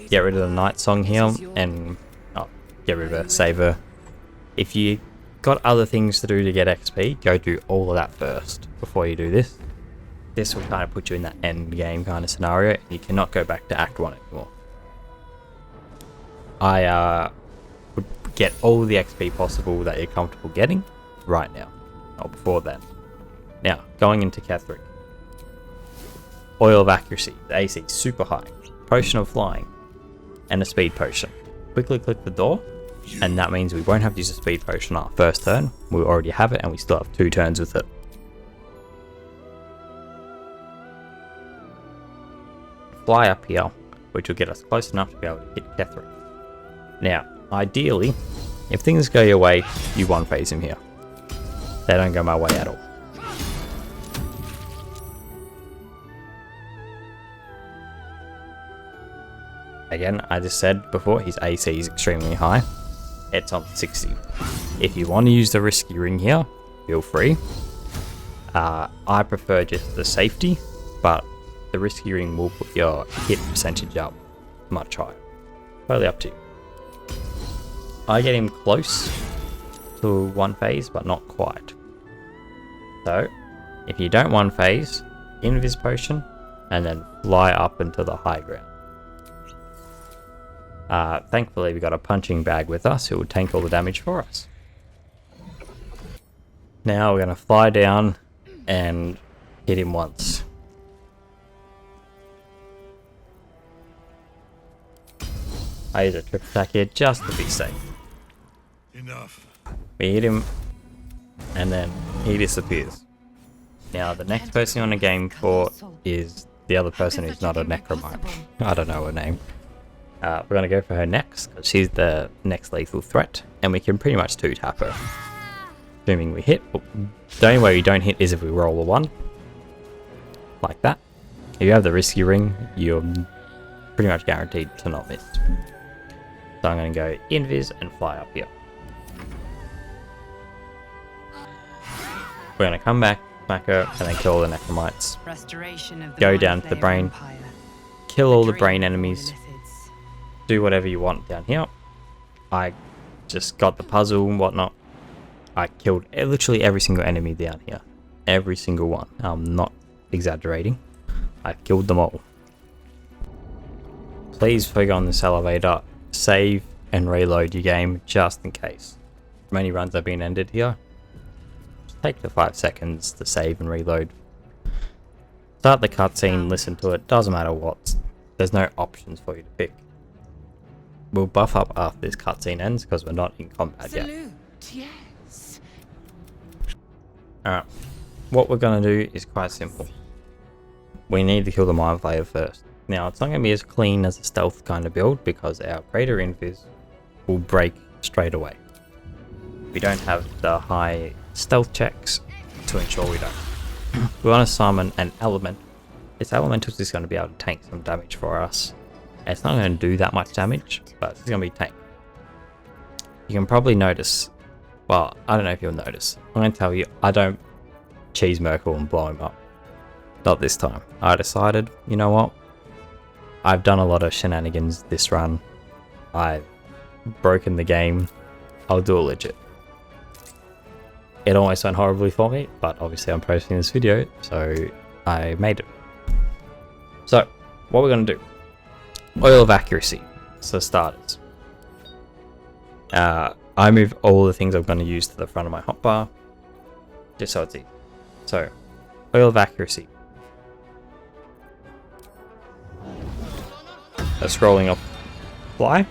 Speaker 1: get rid of the night song here and get rid of a saver. If you got other things to do to get XP, go do all of that first before you do this. This will kind of put you in that end game kind of scenario, and you cannot go back to Act 1 anymore. I would get all the XP possible that you're comfortable getting right now, or before then. Now, going into Ketheric. Oil of Accuracy, the AC is super high. Potion of Flying, and a Speed Potion. Quickly click the door, and that means we won't have to use a Speed Potion on our first turn. We already have it, and we still have 2 turns with it. Fly up here, which will get us close enough to be able to hit Ketheric. Now, ideally, if things go your way, you one phase him here. They don't go my way at all. Again, I just said before, his AC is extremely high. It's on 60. If you want to use the risky ring here, feel free. I prefer just the safety, but the risky ring will put your hit percentage up much higher. Totally up to you. I get him close to one phase, but not quite. So, if you don't one phase, Invis Potion, and then fly up into the high ground. Thankfully, we got a punching bag with us who will tank all the damage for us. Now we're going to fly down and hit him once. I use a trip attack here just to be safe.
Speaker 4: Enough.
Speaker 1: We hit him, and then he disappears. Now the next person you want to game for is the other person who's not a necromite. I don't know her name. We're going to go for her next, because she's the next lethal threat, and we can pretty much 2-tap her. Assuming we hit. The only way we don't hit is if we roll a 1. Like that. If you have the risky ring, you're pretty much guaranteed to not miss. So I'm going to go Invis and fly up here. We're going to come back, smack her, and then kill all the necromites. Go down to the brain, kill all the brain enemies, do whatever you want down here. I just got the puzzle and whatnot. I killed literally every single enemy down here. Every single one. I'm not exaggerating. I killed them all. Please, before you go on this elevator, save and reload your game just in case. Many runs have been ended here. Just take the 5 seconds to save and reload. Start the cutscene, listen to it, doesn't matter what. There's no options for you to pick. We'll buff up after this cutscene ends because we're not in combat yet.
Speaker 6: Yes.
Speaker 1: Alright, what we're going to do is quite simple. We need to kill the Mind Flayer first. Now, it's not going to be as clean as a stealth kind of build because our Greater Invis will break straight away. We don't have the high stealth checks to ensure we don't. We want to summon an element. This elemental is just going to be able to tank some damage for us. It's not going to do that much damage, but it's going to be tank. You can probably notice, well, I don't know if you'll notice. I'm going to tell you, I don't cheese Myrkul and blow him up. Not this time. I decided, you know what? I've done a lot of shenanigans this run. I've broken the game. I'll do it legit. It almost went horribly for me, but obviously I'm posting this video, so I made it. So, what we're going to do. Oil of Accuracy, so starters. I move all the things I'm going to use to the front of my hotbar, just so it's easy. So, oil of accuracy. A scrolling off fly,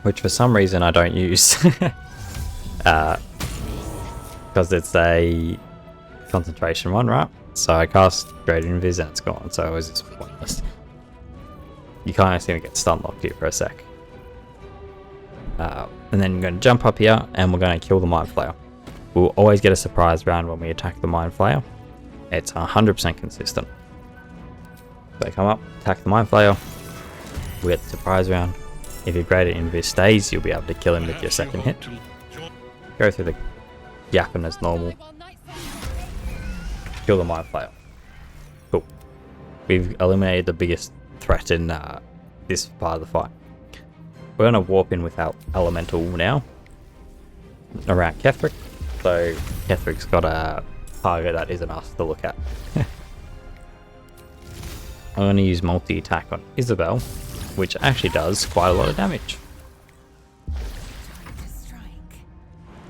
Speaker 1: which for some reason I don't use, because it's a concentration one, right? So I cast Great Invis and it's gone, so it was just pointless. You kind of seem to get stun locked here for a sec. And then you're going to jump up here and we're going to kill the Mind Flayer. We'll always get a surprise round when we attack the Mind Flayer. It's 100% consistent. So they come up, attack the Mind Flayer. We get the surprise round. If your Greater Invis stays, you'll be able to kill him with your second hit. Go through the yapping as normal. Kill the Mind Flayer. Cool. We've eliminated the biggest threat in this part of the fight. We're going to warp in with our elemental now around Ketheric. So Ketheric's got a target that isn't us to look at. I'm going to use multi-attack on Isabel, which actually does quite a lot of damage.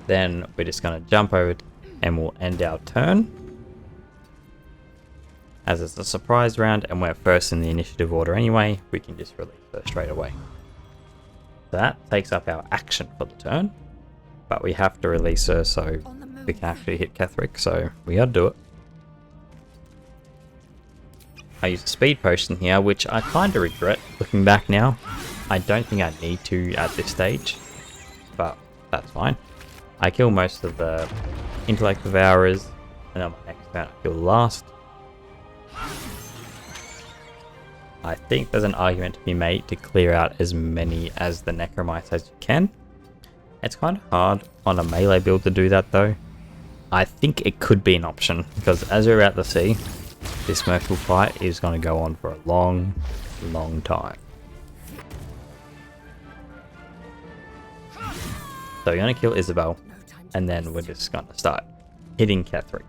Speaker 1: Then we're just going to jump over and we'll end our turn. As it's a surprise round and we're first in the initiative order anyway, we can just release her straight away. That takes up our action for the turn, but we have to release her so we can actually hit Ketheric, so we gotta do it. I use a speed potion here, which I kind of regret looking back now. I don't think I need to at this stage, but that's fine. I kill most of the intellect devourers, and on my next turn I kill the last. I think there's an argument to be made to clear out as many as the necromites as you can. It's kind of hard on a melee build to do that though. I think it could be an option, because as you're about to see, this Myrkul fight is going to go on for a long, long time. So we're going to kill Isabel, and then we're just going to start hitting Ketheric.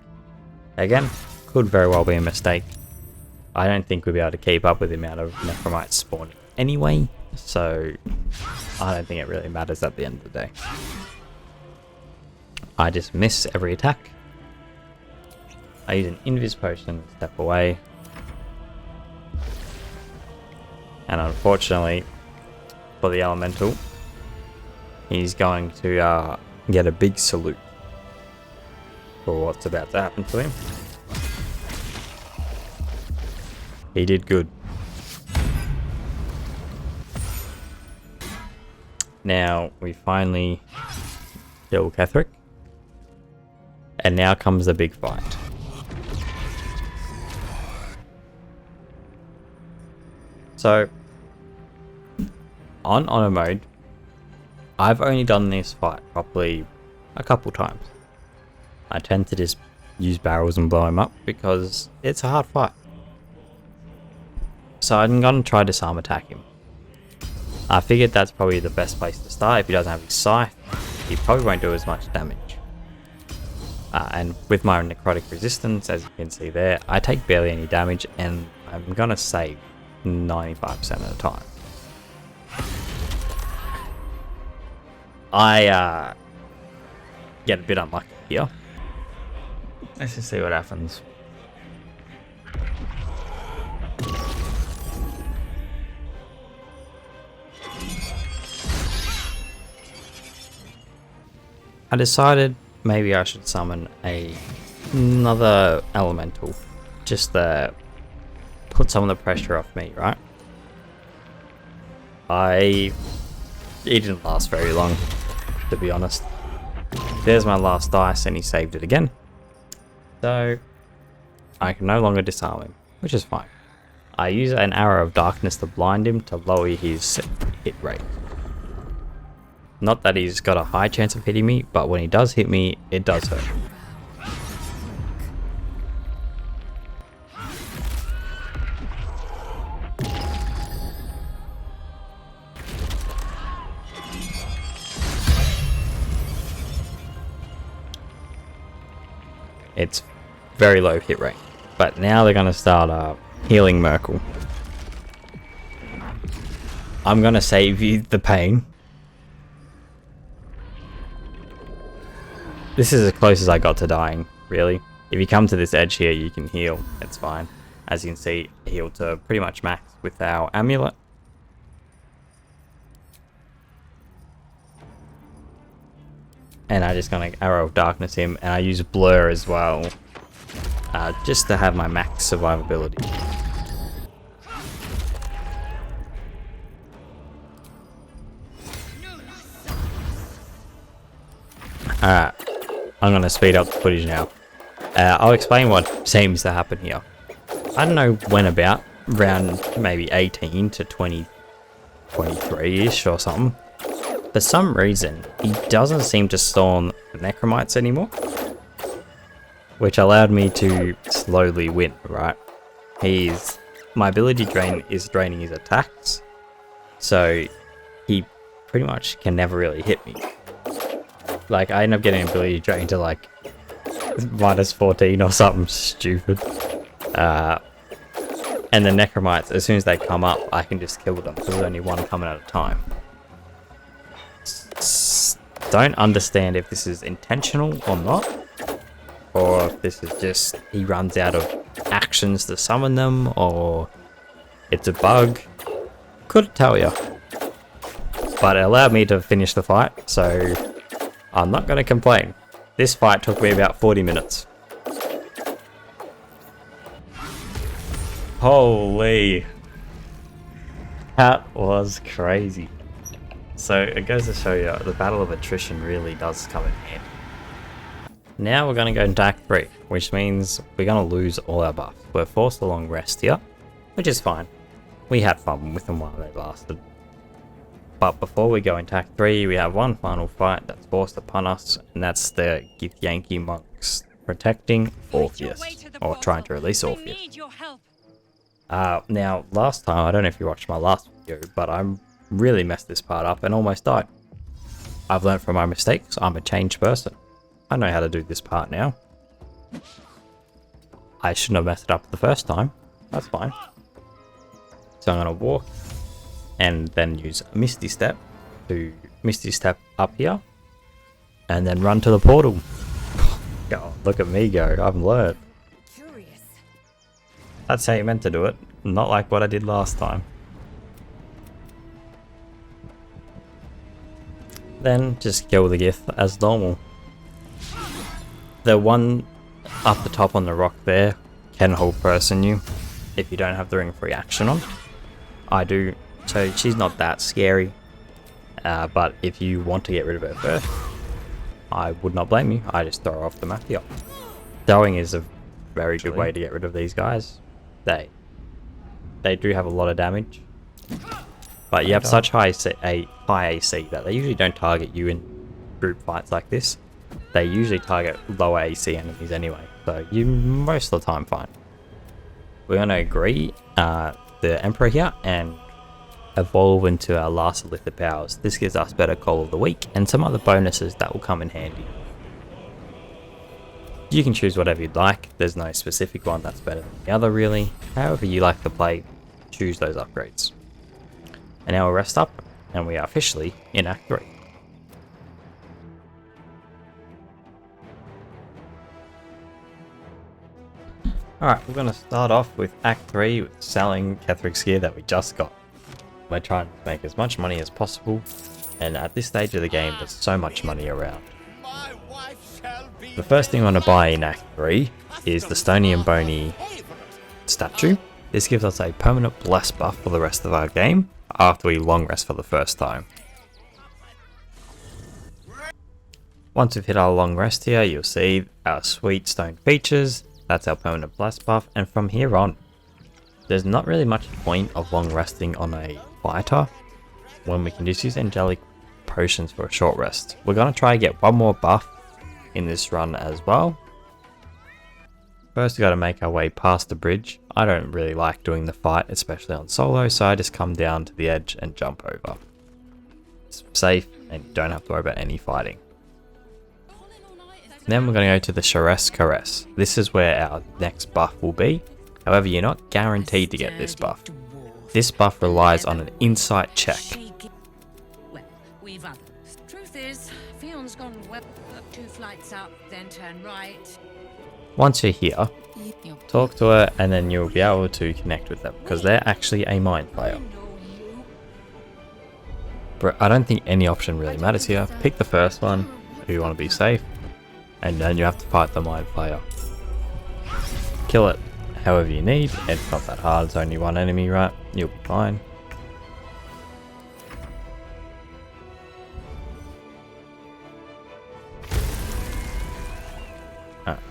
Speaker 1: Again, could very well be a mistake. I don't think we'll be able to keep up with the amount of necromites spawning anyway, so I don't think it really matters at the end of the day. I just miss every attack. I use an invis potion to step away. And unfortunately, for the elemental, he's going to get a big salute for what's about to happen to him. He did good. Now we finally kill Ketheric. And now comes the big fight. So, on honor mode, I've only done this fight properly a couple times. I tend to just use barrels and blow him up because it's a hard fight. So I'm going to try disarm attack him. I figured that's probably the best place to start. If he doesn't have his scythe, he probably won't do as much damage. And with my necrotic resistance, as you can see there, I take barely any damage and I'm going to save 95% of the time. I get a bit unlucky here. Let's just see what happens. I decided maybe I should summon another elemental, just to put some of the pressure off me, right? It didn't last very long, to be honest. There's my last dice and he saved it again. So I can no longer disarm him, which is fine. I use an arrow of darkness to blind him to lower his hit rate. Not that he's got a high chance of hitting me, but when he does hit me, it does hurt. It's very low hit rate, but now they're going to start healing Myrkul. I'm going to save you the pain. This is as close as I got to dying, really. If you come to this edge here, you can heal. It's fine. As you can see, healed to pretty much max with our amulet. And I just gonna Arrow of Darkness him, and I use Blur as well, just to have my max survivability. Alright, I'm gonna speed up the footage now. I'll explain what seems to happen here. I don't know when about, around maybe 18 to 20, 23-ish or something. For some reason, he doesn't seem to storm the Necromites anymore, which allowed me to slowly win, right? My ability drain is draining his attacks, so he pretty much can never really hit me. Like, I end up getting ability drain to like minus 14 or something stupid. And the Necromites, as soon as they come up, I can just kill them because there's only one coming at a time. Don't understand if this is intentional or not, or if this is just he runs out of actions to summon them, or it's a bug. Couldn't tell you, but it allowed me to finish the fight, so I'm not going to complain. This fight took me about 40 minutes. Holy, that was crazy. So it goes to show you, the battle of attrition really does come in handy. Now we're going to go into Act 3, which means we're going to lose all our buffs. We're forced a long rest here, which is fine. We had fun with them while they lasted. But before we go into Act 3, we have one final fight that's forced upon us, and that's the Githyanki monks protecting Orpheus, or trying to release Orpheus. Now, last time, I don't know if you watched my last video, but I'm really messed this part up and almost died. I've learned from my mistakes. I'm a changed person. I know how to do this part now. I shouldn't have messed it up the first time. That's fine. So I'm going to walk and then use Misty Step to Misty Step up here and then run to the portal. God, look at me go. I've learned. That's how you meant to do it. Not like what I did last time. Then just kill the Gith as normal. The one up the top on the rock there can hold person you if you don't have the ring free action on. I do, so she's not that scary. But if you want to get rid of her first, I would not blame you. I just throw her off the map here. Throwing is a very good way to get rid of these guys. They do have a lot of damage. But you have such high AC that they usually don't target you in group fights like this. They usually target lower AC enemies anyway, so you most of the time fine. We're going to agree the Emperor here and evolve into our last Lither powers. This gives us better Call of the Week and some other bonuses that will come in handy. You can choose whatever you'd like. There's no specific one that's better than the other really. However you like to play, choose those upgrades. And now we'll rest up, and we are officially in Act 3. Alright, we're going to start off with Act 3 with selling Ketheric's gear that we just got. We're trying to make as much money as possible, and at this stage of the game there's so much money around. The first thing I want to buy in Act 3 is the Stony and Bony statue. This gives us a permanent bless buff for the rest of our game, after we long rest for the first time. Once we've hit our long rest here, you'll see our sweet stone features. That's our permanent blast buff, and from here on, there's not really much point of long resting on a fighter when we can just use angelic potions for a short rest. We're going to try and get one more buff in this run as well. First we got to make our way past the bridge. I don't really like doing the fight, especially on solo, so I just come down to the edge and jump over. It's safe and you don't have to worry about any fighting. Then we're going to go to the Sharess Caress. This is where our next buff will be. However, you're not guaranteed to get this buff. This buff relies on an insight check.
Speaker 7: Well, we've others. Truth is, Fion's gone well to 2 flights up, then turn right.
Speaker 1: Once you're here, talk to her and then you'll be able to connect with them because they're actually a mind flayer. But I don't think any option really matters here. Pick the first one if you want to be safe, and then you have to fight the mind flayer. Kill it however you need. It's not that hard. It's only one enemy, right? You'll be fine.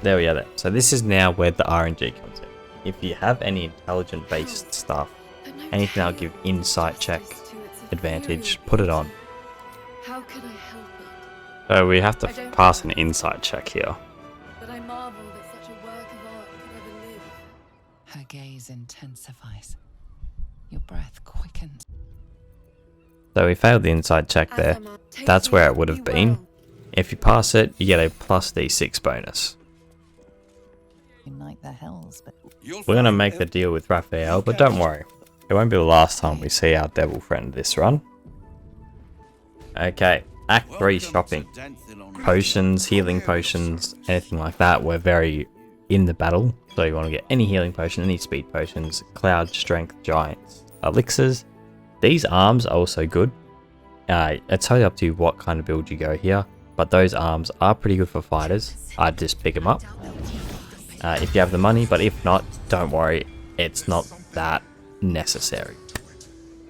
Speaker 1: There we are there. So this is now where the RNG comes in. If you have any intelligent based stuff, anything that'll give insight check advantage, put it on.
Speaker 8: How can I help it?
Speaker 9: So we have to pass an insight check here.
Speaker 8: But I marvel that such a work of art could ever live.
Speaker 5: Her gaze intensifies. Your breath quickens.
Speaker 1: So we failed the insight check there. That's where it would have been. If you pass it, you get a plus d6 bonus.
Speaker 5: Unite the hells, but
Speaker 1: We're going to make the deal with Raphael, but don't worry. It won't be the last time we see our devil friend this run. Okay, Act 3 shopping. Potions, healing potions, anything like that. We're very in the battle. So you want to get any healing potion, any speed potions, cloud, strength, giants, elixirs. These arms are also good. It's totally up to you what kind of build you go here. But those arms are pretty good for fighters. I'd just pick them up if you have the money, but if not, don't worry, it's not that necessary.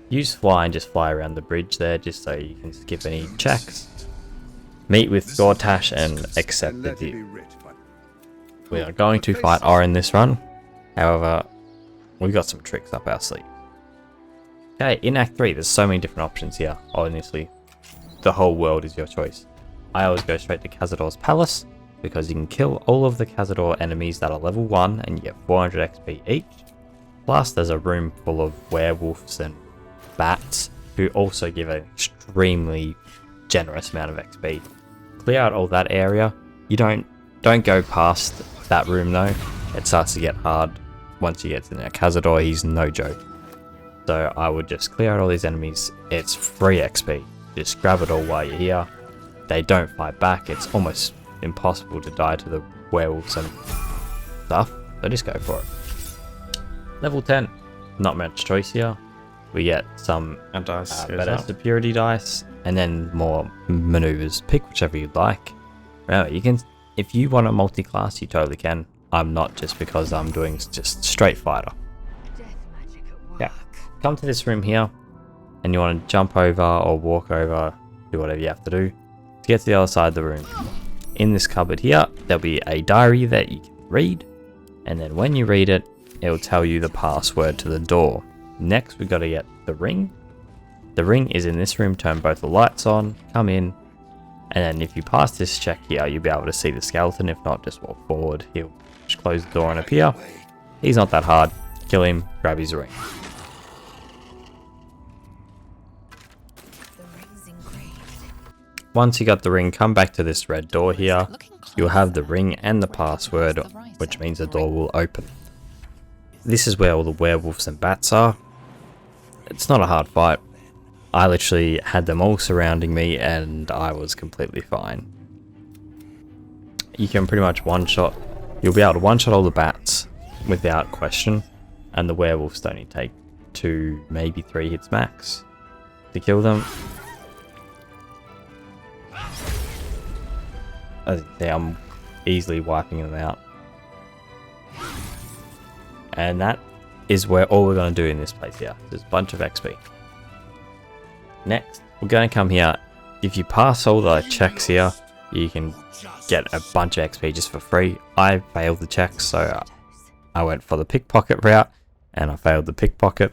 Speaker 1: Use fly and just fly around the bridge there just so you can skip any checks. Meet with Gortash and accept the deal. We are going to fight Orin this run, however, we've got some tricks up our sleeve. Okay, in Act 3 there's so many different options here, honestly. The whole world is your choice. I always go straight to Khazador's Palace, because you can kill all of the Khazador enemies that are level 1 and you get 400 XP each. Plus there's a room full of werewolves and bats who also give an extremely generous amount of XP. Clear out all that area. You don't go past that room though. It starts to get hard once you get to there. Khazador, he's no joke. So I would just clear out all these enemies. It's free XP. Just grab it all while you're here. They don't fight back. It's almost impossible to die to the werewolves and stuff. So just go for it. Level 10. Not much choice here. We get some better security dice and then more maneuvers. Pick whichever you'd like. Remember, you can, if you want a multi-class, you totally can. I'm not, just because I'm doing just straight fighter. Yeah. Come to this room here and you want to jump over or walk over, do whatever you have to do to get to the other side of the room. In this cupboard here, there'll be a diary that you can read, and then when you read it, it'll tell you the password to the door. Next, we've got to get the ring. The ring is in this room. Turn both the lights on, come in, and then if you pass this check here, you'll be able to see the skeleton. If not, just walk forward. He'll just close the door and appear. He's not that hard. Kill him, grab his ring. Once you got the ring, come back to this red door here. You'll have the ring and the password, which means the door will open. This is where all the werewolves and bats are. It's not a hard fight. I literally had them all surrounding me and I was completely fine. You can pretty much one-shot. You'll be able to one-shot all the bats without question, and the werewolves only take 2, maybe 3 hits max to kill them. As you can see, I'm easily wiping them out. And that is where all we're going to do in this place here. There's a bunch of XP. Next, we're going to come here. If you pass all the checks here, you can get a bunch of XP just for free. I failed the checks, so I went for the pickpocket route, and I failed the pickpocket,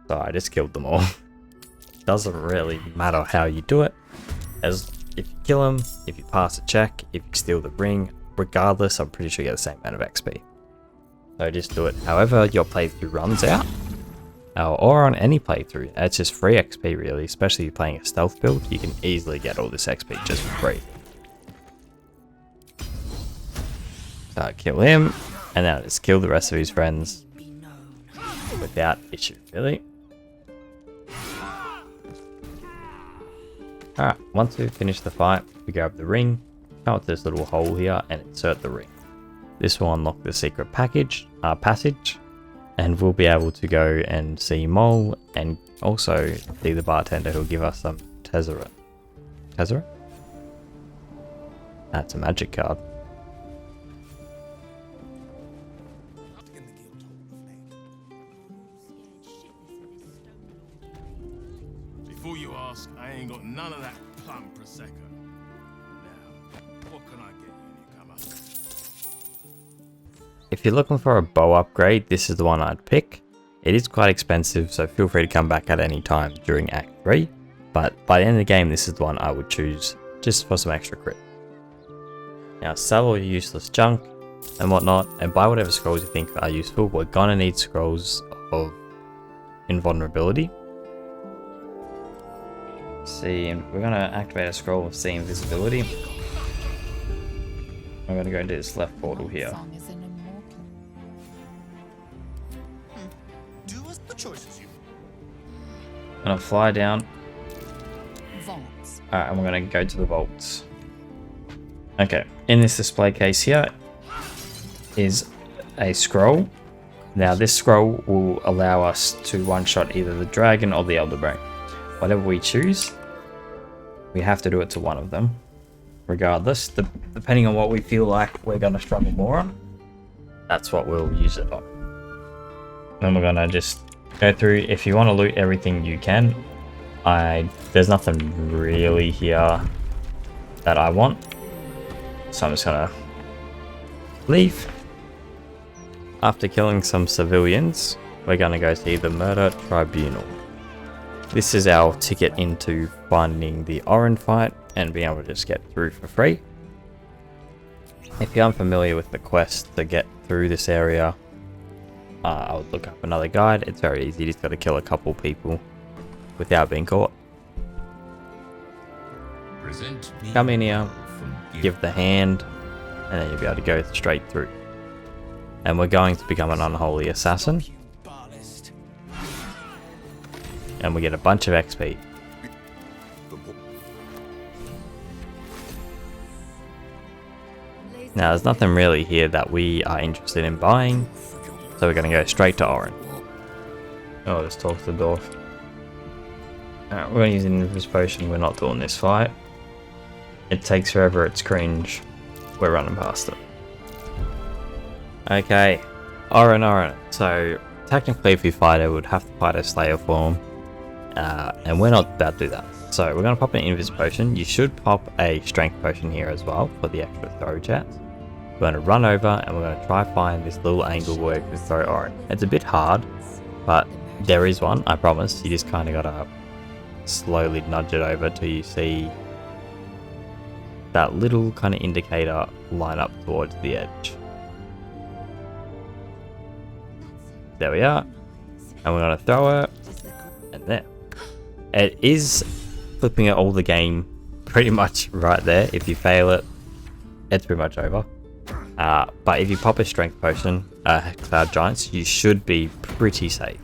Speaker 1: so I just killed them all. Doesn't really matter how you do it, as if you kill them, if you pass a check, if you steal the ring, regardless, I'm pretty sure you get the same amount of XP. So just do it however your playthrough runs out, or on any playthrough. It's just free XP really, especially if you're playing a stealth build. You can easily get all this XP just for free. So kill him, and then just kill the rest of his friends without issue, really. Alright, once we've finished the fight, we grab the ring, come up to this little hole here and insert the ring. This will unlock the secret passage, and we'll be able to go and see Mole and also see the bartender who'll give us some Tezzeret. Tezzeret? That's a magic card.
Speaker 10: Before you ask, I ain't got none of that plum prosecco. Now, what can I get you, newcomer?
Speaker 1: If you're looking for a bow upgrade, this is the one I'd pick. It is quite expensive, so feel free to come back at any time during Act 3. But by the end of the game, this is the one I would choose just for some extra crit. Now sell all your useless junk and whatnot, and buy whatever scrolls you think are useful. We're gonna need scrolls of invulnerability. See, we're gonna activate a scroll of see invisibility. I'm gonna go into this left portal here.
Speaker 10: Do as the choices you.
Speaker 1: I'm gonna fly down.
Speaker 5: Vaults.
Speaker 1: Alright, and we're gonna go to the vaults. Okay, in this display case here is a scroll. Now this scroll will allow us to one-shot either the dragon or the elder brain. Whatever we choose, we have to do it to one of them. Regardless, depending on what we feel like we're gonna struggle more on, that's what we'll use it on. Then we're gonna just go through. If you want to loot everything you can, there's nothing really here that I want. So I'm just gonna leave. After killing some civilians, we're gonna go see the Murder Tribunal. This is our ticket into finding the Orin fight and being able to just get through for free. If you're unfamiliar with the quest to get through this area, I would look up another guide. It's very easy, you just gotta kill a couple people without being caught. Come in here, give the hand, and then you'll be able to go straight through. And we're going to become an unholy assassin. And we get a bunch of XP. Now there's nothing really here that we are interested in buying, so we're going to go straight to Orin. Oh, let's talk to the dwarf. Alright, we're going to use an Invis potion. We're not doing this fight. It takes forever, it's cringe. We're running past it. Okay, Orin. So technically if we fight it, we would have to fight a Slayer form. And we're not about to do that. So we're going to pop an Invis potion. You should pop a Strength potion here as well for the extra throw chats. We're going to run over and we're going to try find this little angle where we can throw Orin. It's a bit hard, but there is one, I promise. You just kind of got to slowly nudge it over till you see that little kind of indicator line up towards the edge. There we are. And we're going to throw her. And there. It is flipping at all the game pretty much right there. If you fail it, it's pretty much over. But if you pop a strength potion, Cloud Giants, you should be pretty safe.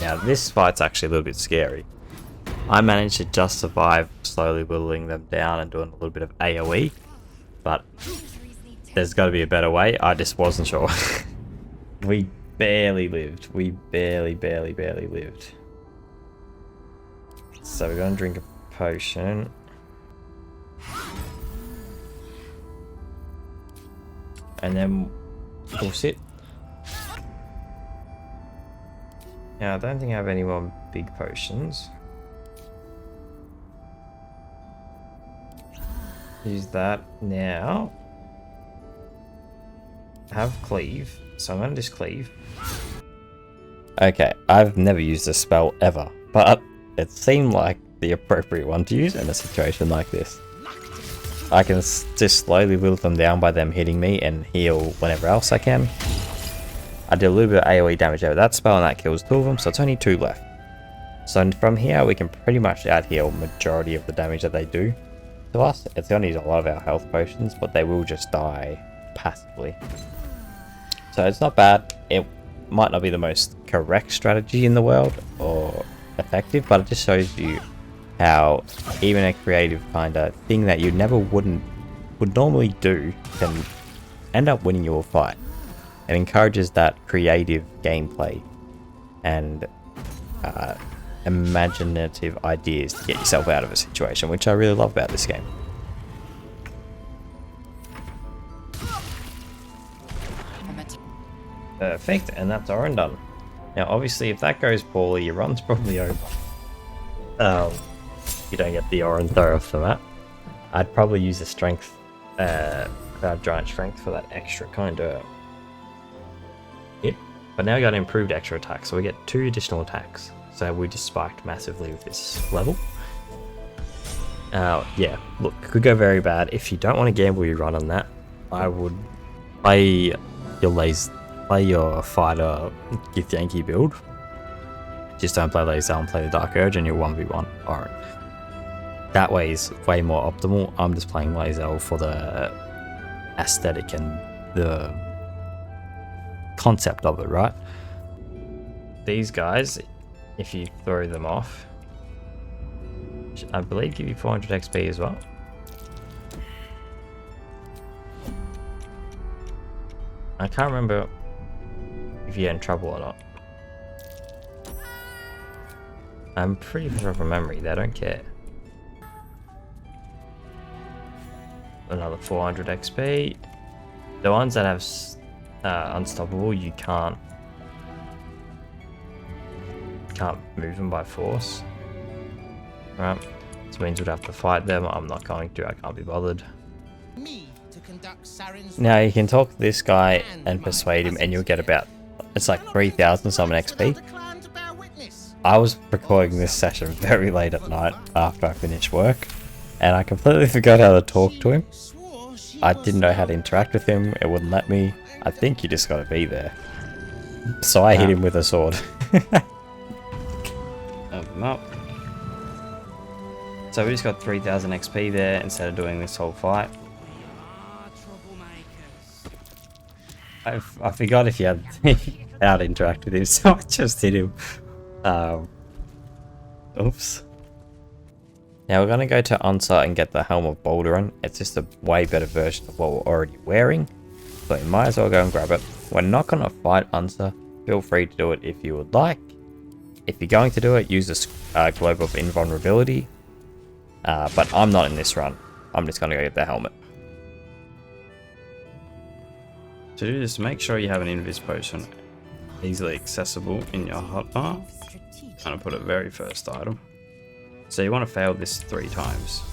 Speaker 1: Now this fight's actually a little bit scary. I managed to just survive slowly whittling them down and doing a little bit of AoE. But there's got to be a better way. I just wasn't sure. We barely lived. We barely lived. So we're going to drink a potion. And then we'll sit. Now I don't think I have any more big potions. Use that now. Have cleave. So I'm going to just cleave. Okay, I've never used this spell ever, but it seemed like the appropriate one to use in a situation like this. I can just slowly whittle them down by them hitting me and heal whenever else I can. I did a little bit of AoE damage out of that spell and that kills 2 of them, so it's only 2 left. So from here we can pretty much out-heal majority of the damage that they do to us. It's going to use a lot of our health potions, but they will just die passively. So it's not bad. It might not be the most correct strategy in the world or effective, but it just shows you how even a creative kind of thing that you never wouldn't would normally do can end up winning you a fight. It encourages that creative gameplay and imaginative ideas to get yourself out of a situation, which I really love about this game. Perfect, and that's Orin done. Now obviously if that goes poorly, your run's probably over. You don't get the Orin throw off the map. I'd probably use the strength, Cloud Giant strength for that extra kind of hit. But now we got improved extra attack, so we get 2 additional attacks. So we just spiked massively with this level. Yeah, look, could go very bad. If you don't want to gamble your run on that, I would play your fighter Githyanki build. Just don't play Lae'zel and play the Dark Urge and you'll 1v1 Orin. That way is way more optimal. I'm just playing Lae'zel for the aesthetic and the concept of it, right? These guys, if you throw them off, I believe give you 400 XP as well. I can't remember if you're in trouble or not. I'm pretty sure from memory they don't care. Another 400 XP. The ones that have unstoppable, you can't move them by force. Right, this means we'd have to fight them. I'm not going to. I can't be bothered. Now you can talk to this guy and persuade him, and you'll get about, it's like 3,000 summon XP. I was recording this session very late at night after I finished work, and I completely forgot how to talk to him. I didn't know how to interact with him. It wouldn't let me. I think you just got to be there. So I hit him with a sword. Open him up. So we just got 3,000 XP there instead of doing this whole fight. I forgot if you had how to interact with him, so I just hit him. Oops. Now we're going to go to Onsa and get the Helm of Balduran. It's just a way better version of what we're already wearing, so you might as well go and grab it. We're not going to fight Onsa. Feel free to do it if you would like. If you're going to do it, use this Globe of Invulnerability. But I'm not in this run. I'm just going to go get the helmet. To do this, make sure you have an Invis Potion easily accessible in your hotbar. I'm going to put it very first item. So you want to fail this 3 times.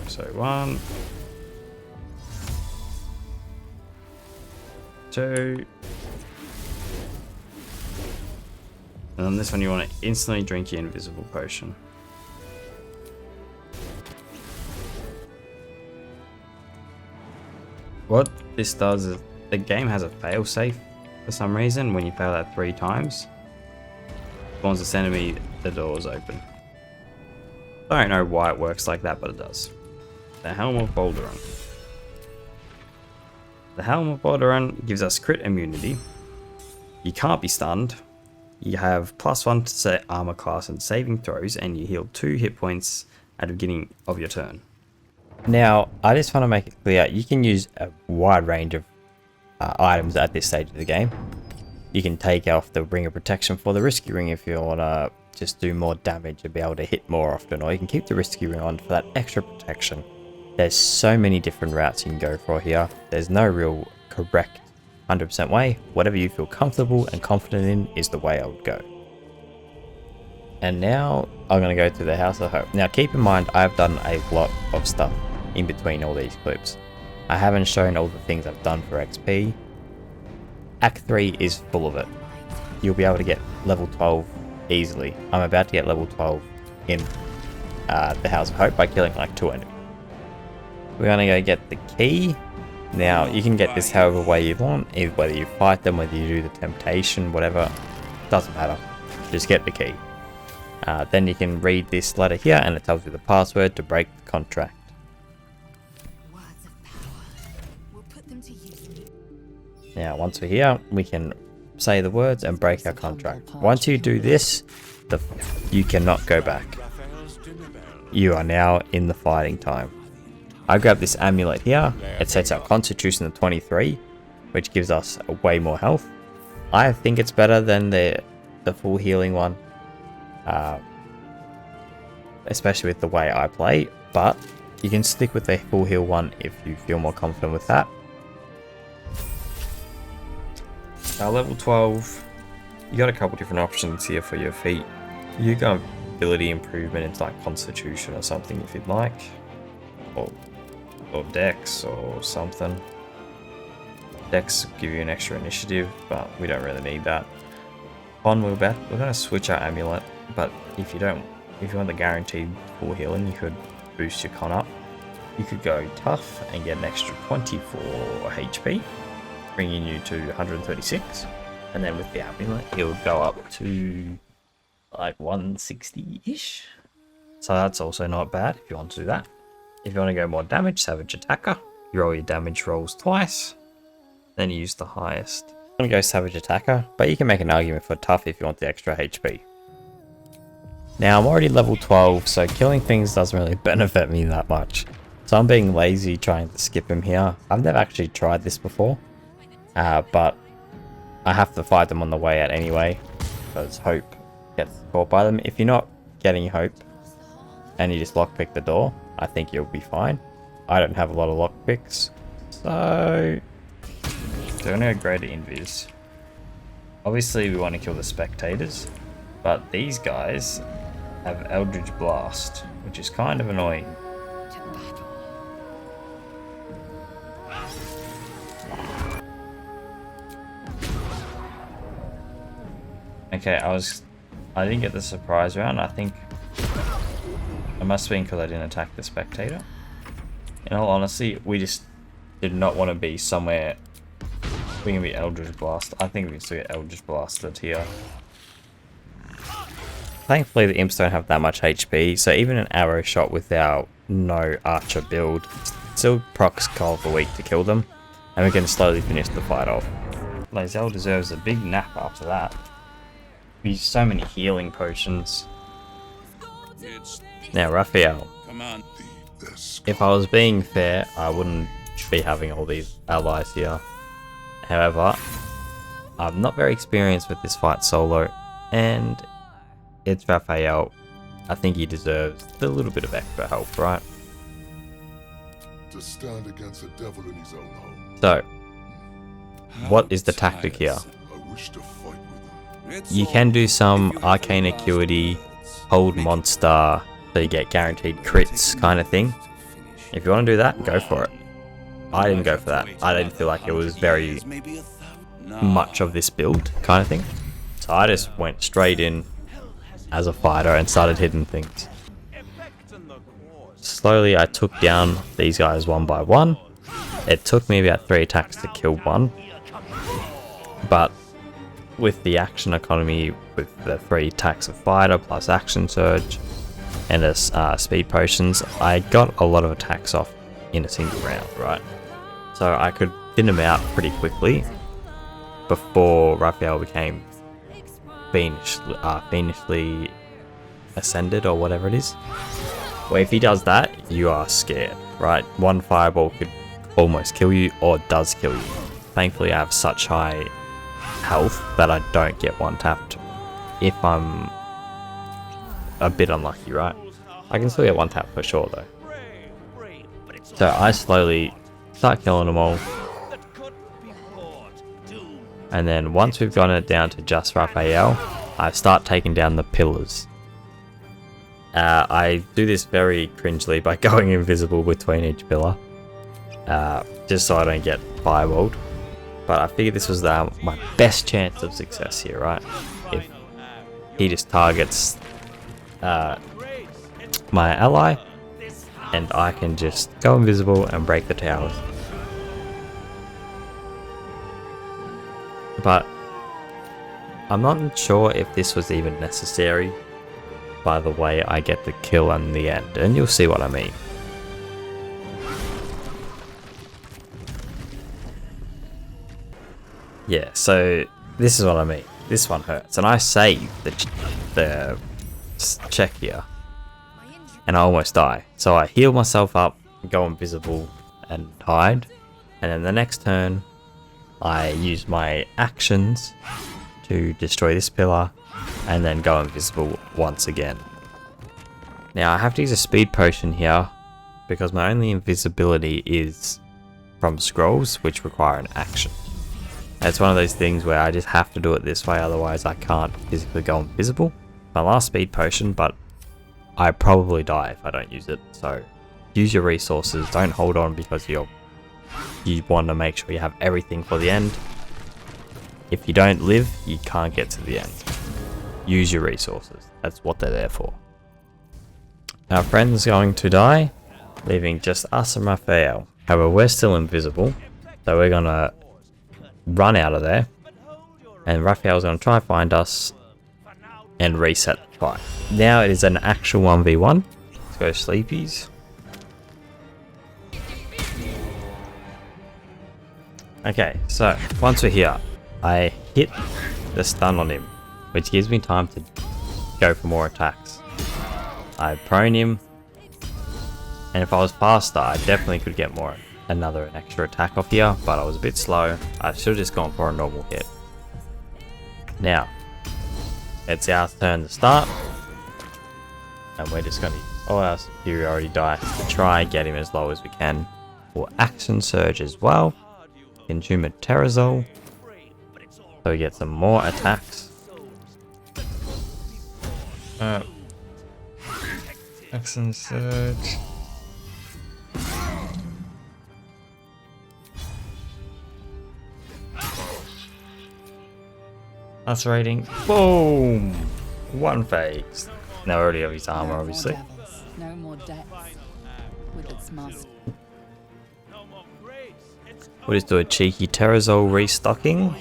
Speaker 1: So 1, 2, and on this one you want to instantly drink your invisible potion. What this does is the game has a failsafe for some reason. When you fail that 3 times, spawns this enemy, the door is open. I don't know why it works like that, but it does. The Helm of Balduran. The Helm of Balduran gives us crit immunity. You can't be stunned. You have +1 to set armor class and saving throws, and you heal 2 hit points at the beginning of your turn. Now, I just want to make it clear, you can use a wide range of items at this stage of the game. You can take off the Ring of Protection for the Risky Ring if you want to just do more damage and be able to hit more often, or you can keep the Risky Ring on for that extra protection. There's so many different routes you can go for here. There's no real correct 100% way. Whatever you feel comfortable and confident in is the way I would go. And now I'm going to go to the House of Hope. Now keep in mind, I've done a lot of stuff in between all these clips. I haven't shown all the things I've done for XP. Act 3 is full of it. You'll be able to get level 12 easily. I'm about to get level 12 in the House of Hope by killing like 2 enemies. We're going to go get the key. Now you can get this however way you want, whether you fight them, whether you do the temptation, whatever, doesn't matter. Just get the key. Then you can read this letter here and it tells you the password to break the contract. Now once we're here, we can say the words and break our contract. Once you do this, you cannot go back. you are now in the fighting time. I grabbed this amulet here. It sets our constitution to 23, which gives us way more health. I think it's better than the full healing one, especially with the way I play, but you can stick with the full heal one if you feel more confident with that. Now level 12, you got a couple different options here for your feat. You got ability improvement into like constitution or something if you'd like, or dex or something. Dex give you an extra initiative, but we don't really need that. We're going to switch our amulet, but if you want the guaranteed full healing, you could boost your con up. You could go tough and get an extra 24 HP, bringing you to 136, and then with the amulet it would go up to like 160-ish. So that's also not bad if you want to do that. If you want to go more damage, Savage Attacker, you roll your damage rolls twice, then you use the highest. I'm going to go Savage Attacker, but you can make an argument for tough if you want the extra HP. Now I'm already level 12, so killing things doesn't really benefit me that much. So I'm being lazy trying to skip him here. I've never actually tried this before, but I have to fight them on the way out anyway, because Hope gets caught by them. If you're not getting Hope and you just lockpick the door, I think you'll be fine. I don't have a lot of lockpicks, so they're going to go Greater Invis. Obviously we want to kill the Spectators, but these guys have Eldritch Blast, which is kind of annoying. Okay, I didn't get the surprise round. I think it must have been because I didn't attack the Spectator. In all honesty, we just did not want to be somewhere we can be Eldritch Blast. I think we can still get Eldritch Blasted here. Thankfully the imps don't have that much HP, so even an arrow shot with our no archer build still procs Cold for weak to kill them, and we can slowly finish the fight off. Lae'zel deserves a big nap after that. We use so many healing potions. Now Raphael. If I was being fair, I wouldn't be having all these allies here. However, I'm not very experienced with this fight solo, and it's Raphael. I think he deserves a little bit of extra help, right?
Speaker 11: To stand against a devil in his own home.
Speaker 1: So, what is the tactic here?
Speaker 11: I wish to fight with him.
Speaker 1: You can do some arcane acuity, hold monster, so you get guaranteed crits kind of thing. If you want to do that, go for it. I didn't go for that. I didn't feel like it was very much of this build kind of thing. So I just went straight in as a fighter and started hitting things. Slowly I took down these guys one by one. It took me about 3 attacks to kill one. But with the action economy, with the 3 attacks of fighter plus action surge and speed potions, I got a lot of attacks off in a single round, right? So I could thin him out pretty quickly before Raphael became fiendishly ascended or whatever it is. Well, if he does that, you are scared, right? One fireball could almost kill you, or does kill you. Thankfully I have such high health that I don't get one tapped if I'm a bit unlucky, right? I can still get one tap for sure though. So I slowly start killing them all, and then once we've gotten it down to just Raphael, I start taking down the pillars. I do this very cringely by going invisible between each pillar, just so I don't get fireballed. But I figured this was my best chance of success here, right? If he just targets my ally, and I can just go invisible and break the towers. But I'm not sure if this was even necessary by the way I get the kill in the end, and you'll see what I mean. Yeah, so this is what I mean. This one hurts, and I saved the check here. and I almost die. So I heal myself up, go invisible and hide, and then the next turn I use my actions to destroy this pillar and then go invisible once again. Now I have to use a speed potion here because my only invisibility is from scrolls, which require an action. It's one of those things where I just have to do it this way, otherwise I can't physically go invisible. My last speed potion, but I probably die if I don't use it. So use your resources, don't hold on because you want to make sure you have everything for the end. If you don't live, you can't get to the end. Use your resources, that's what they're there for. Our friend's going to die, leaving just us and Raphael. However, we're still invisible, so we're gonna run out of there, and Raphael's gonna try find us and reset the fight. Now it is an actual 1v1. Let's go sleepies. Okay, so once we're here, I hit the stun on him, which gives me time to go for more attacks. I prone him, and if I was faster, I definitely could get an extra attack off here, but I was a bit slow. I should have just gone for a normal hit. Now, it's our turn to start, and we're just going to use all our superiority dice to try and get him as low as we can. For action surge as well, consume a Terrazol, so we get some more attacks. Action surge. That's rating. Boom! One phase. Now we already have his armor, obviously.
Speaker 5: No more depths with its mask.
Speaker 1: We'll just do a cheeky Terrazol restocking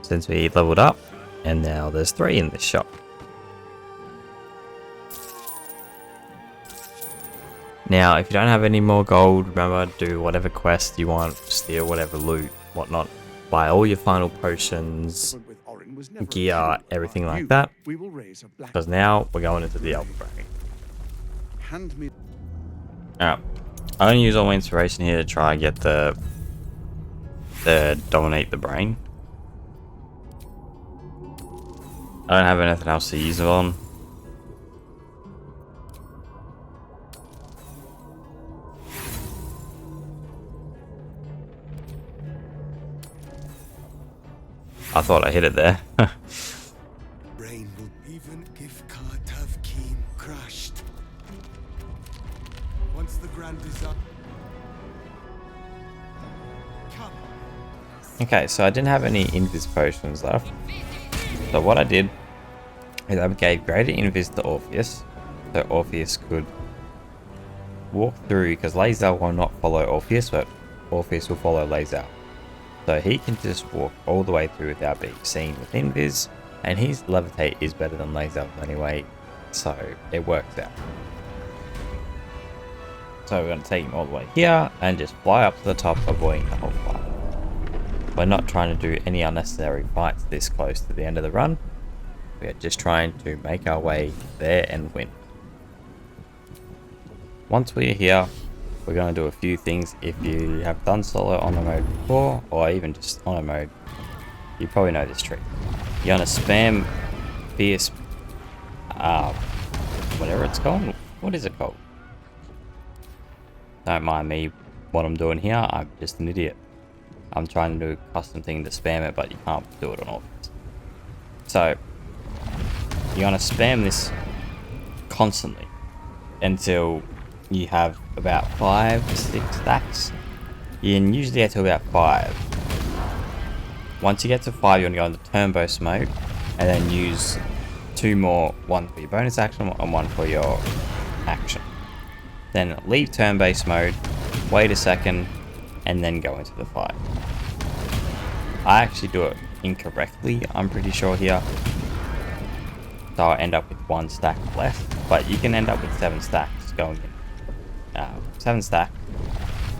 Speaker 1: since we leveled up, and now there's 3 in this shop. Now, if you don't have any more gold, remember, do whatever quest you want, steal whatever loot, whatnot, buy all your final potions, gear, everything like that, because now we're going into the elf bracket. Alright, I'm going to use all my inspiration here to try and get the dominate the brain. I don't have anything else to use it on. I thought I hit it there.
Speaker 10: Brain will even if can't have keen crushed. Once the grand design.
Speaker 1: Okay, so I didn't have any invis potions left. So what I did is I gave greater invis to Orpheus, so Orpheus could walk through, because Lae'zel will not follow Orpheus, but Orpheus will follow Lae'zel. So he can just walk all the way through without being seen with invis, and his levitate is better than Lae'zel's anyway, so it works out. So we're going to take him all the way here and just fly up to the top, avoiding the whole fight. We're not trying to do any unnecessary fights this close to the end of the run. We are just trying to make our way there and win. Once we're here, we're going to do a few things. If you have done solo honor mode before, or even just honor mode, you probably know this trick. You're going to spam fierce, whatever it's called. What is it called? Don't mind me what I'm doing here, I'm just an idiot. I'm trying to do a custom thing to spam it, but you can't do it on offense. So, you're going to spam this constantly until you have about 5 to 6 stacks. You can usually get to about 5. Once you get to 5, you want to go into turn burst mode, and then use 2 more, one for your bonus action and one for your action. Then leave turn based mode, wait a second, and then go into the fight. I actually do it incorrectly, I'm pretty sure here. So I end up with 1 stack left, but you can end up with 7 stacks going in. 7 stack,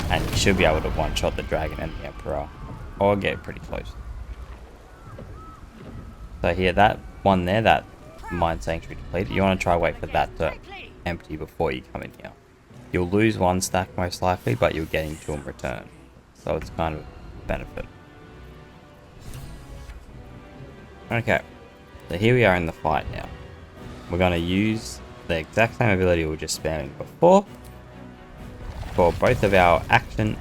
Speaker 1: and you should be able to one-shot the dragon and the emperor, or get pretty close. So here, that one there, that Mind Sanctuary depleted, you want to try wait for that to empty before you come in here. You'll lose one stack most likely, but you're getting two in return. So it's kind of a benefit. Okay, so here we are in the fight now. We're going to use the exact same ability we were just spamming before for both of our action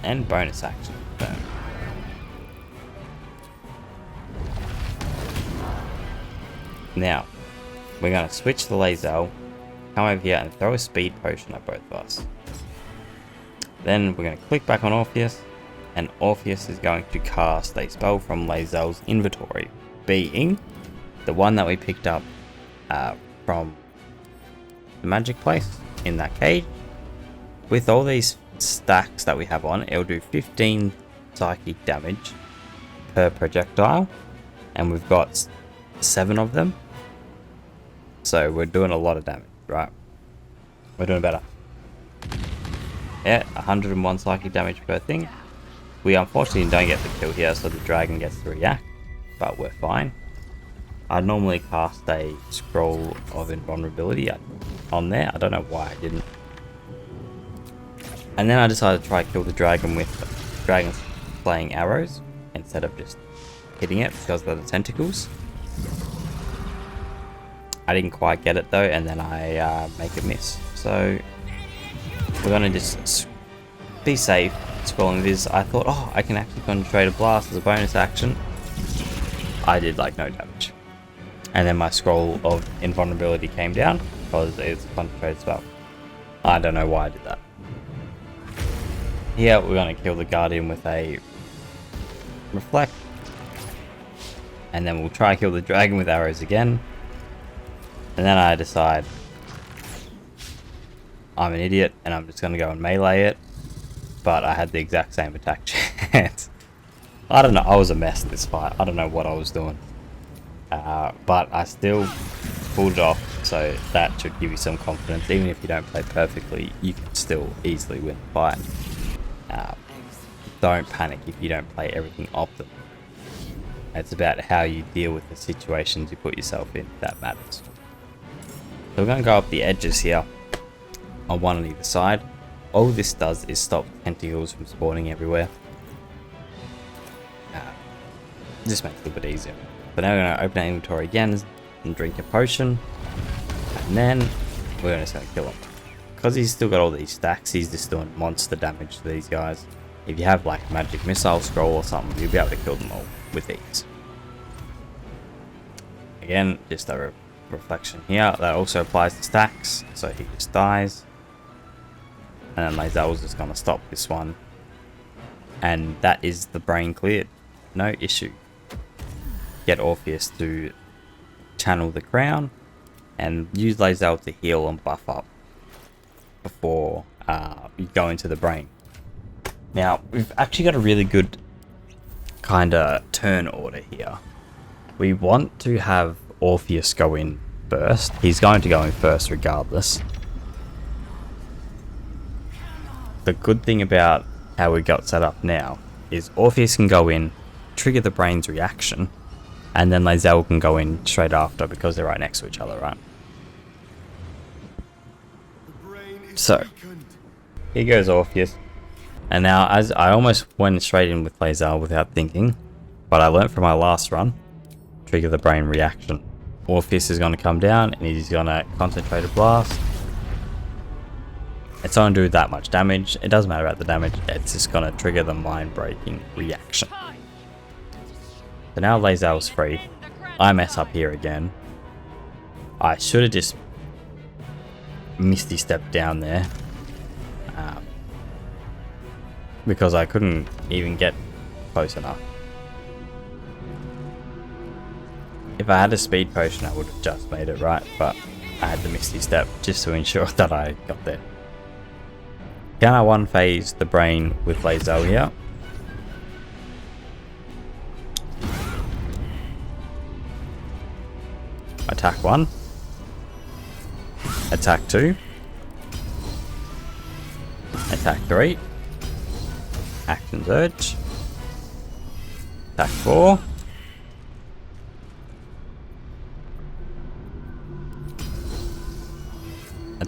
Speaker 1: and bonus action. Now, we're going to switch the Lae'zel, come over here and throw a speed potion at both of us. Then we're going to click back on Orpheus, and Orpheus is going to cast a spell from Lae'zel's inventory, being the one that we picked up from the magic place in that cage. With all these stacks that we have on, it'll do 15 psychic damage per projectile, and we've got 7 of them, so we're doing a lot of damage, right? We're doing better. Yeah, 101 psychic damage per thing. We unfortunately don't get the kill here, so the dragon gets to react, but we're fine. I normally cast a scroll of invulnerability on there. I don't know why I didn't. And then I decided to try to kill the dragon with dragon slaying arrows instead of just hitting it because of the tentacles. I didn't quite get it though, and then I make a miss. So we're gonna just be safe scrolling this. I thought, oh, I can actually concentrate a blast as a bonus action. I did like no damage. And then my scroll of invulnerability came down because it's a concentrated spell. I don't know why I did that. Here we're going to kill the guardian with a reflect, and then we'll try to kill the dragon with arrows again. And then I decide I'm an idiot and I'm just going to go and melee it, but I had the exact same attack chance. I don't know, I was a mess in this fight. I don't know what I was doing. But I still pulled it off, so that should give you some confidence. Even if you don't play perfectly, you can still easily win the fight. Don't panic if you don't play everything optimally. It's about how you deal with the situations you put yourself in that matters. So we're going to go up the edges here, on one on either side. All this does is stop tentacles from spawning everywhere. Just makes it a little bit easier. But now we're going to open our inventory again and drink a potion, and then we're just going to kill him. Because he's still got all these stacks, he's just doing monster damage to these guys. If you have like magic missile scroll or something, you'll be able to kill them all with ease. Again, just a reflection here. That also applies to stacks, so he just dies. And then Lae'zel's just going to stop this one. And that is the brain cleared. No issue. Get Orpheus to channel the crown and use Lae'zel to heal and buff up before you go into the brain. Now, we've actually got a really good kind of turn order here. We want to have Orpheus go in first. He's going to go in first regardless. The good thing about how we got set up now is Orpheus can go in, trigger the brain's reaction, and then Lae'zel can go in straight after because they're right next to each other, right? So, here goes Orpheus. And now, as I almost went straight in with Lae'zel without thinking, but I learnt from my last run, trigger the brain reaction. Orpheus is going to come down and he's going to concentrate a blast. It's not going to do that much damage. It doesn't matter about the damage. It's just going to trigger the mind-breaking reaction. So now Lae'zel's free. I mess up here again. I should have just Misty stepped down there. Because I couldn't even get close enough. If I had a speed potion, I would have just made it right, but I had the Misty step just to ensure that I got there. Can I one phase the brain with Lae'zel here? Attack 1. Attack 2. Attack 3. Action Surge. Attack 4.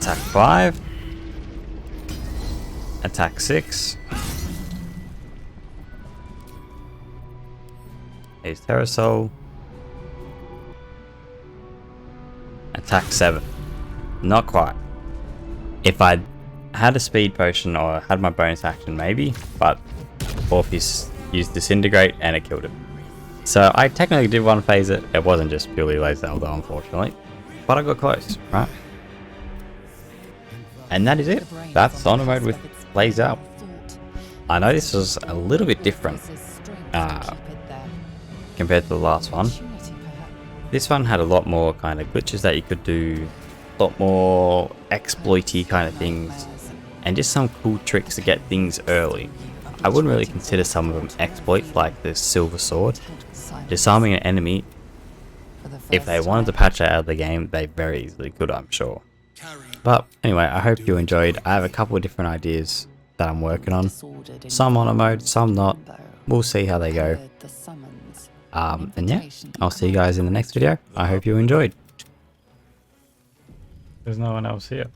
Speaker 1: Attack 5. Attack 6. Here's Terrasol. Attack 7. Not quite. If I had a speed potion or had my bonus action, maybe, but Orpheus used Disintegrate and it killed it. So I technically did one phase it. It wasn't just purely Lae'zel though, unfortunately, but I got close, right? And that is it. That's Honor Mode with Lae'zel. I know this was a little bit different compared to the last one. This one had a lot more kind of glitches that you could do, a lot more exploity kind of things, and just some cool tricks to get things early. I wouldn't really consider some of them exploits, like the Silver Sword. Disarming an enemy, if they wanted to patch that out of the game, they very easily could, I'm sure. But anyway, I hope you enjoyed. I have a couple of different ideas that I'm working on. Some Honor Mode, some not. We'll see how they go. And yeah, I'll see you guys in the next video. I hope you enjoyed. There's no one else here.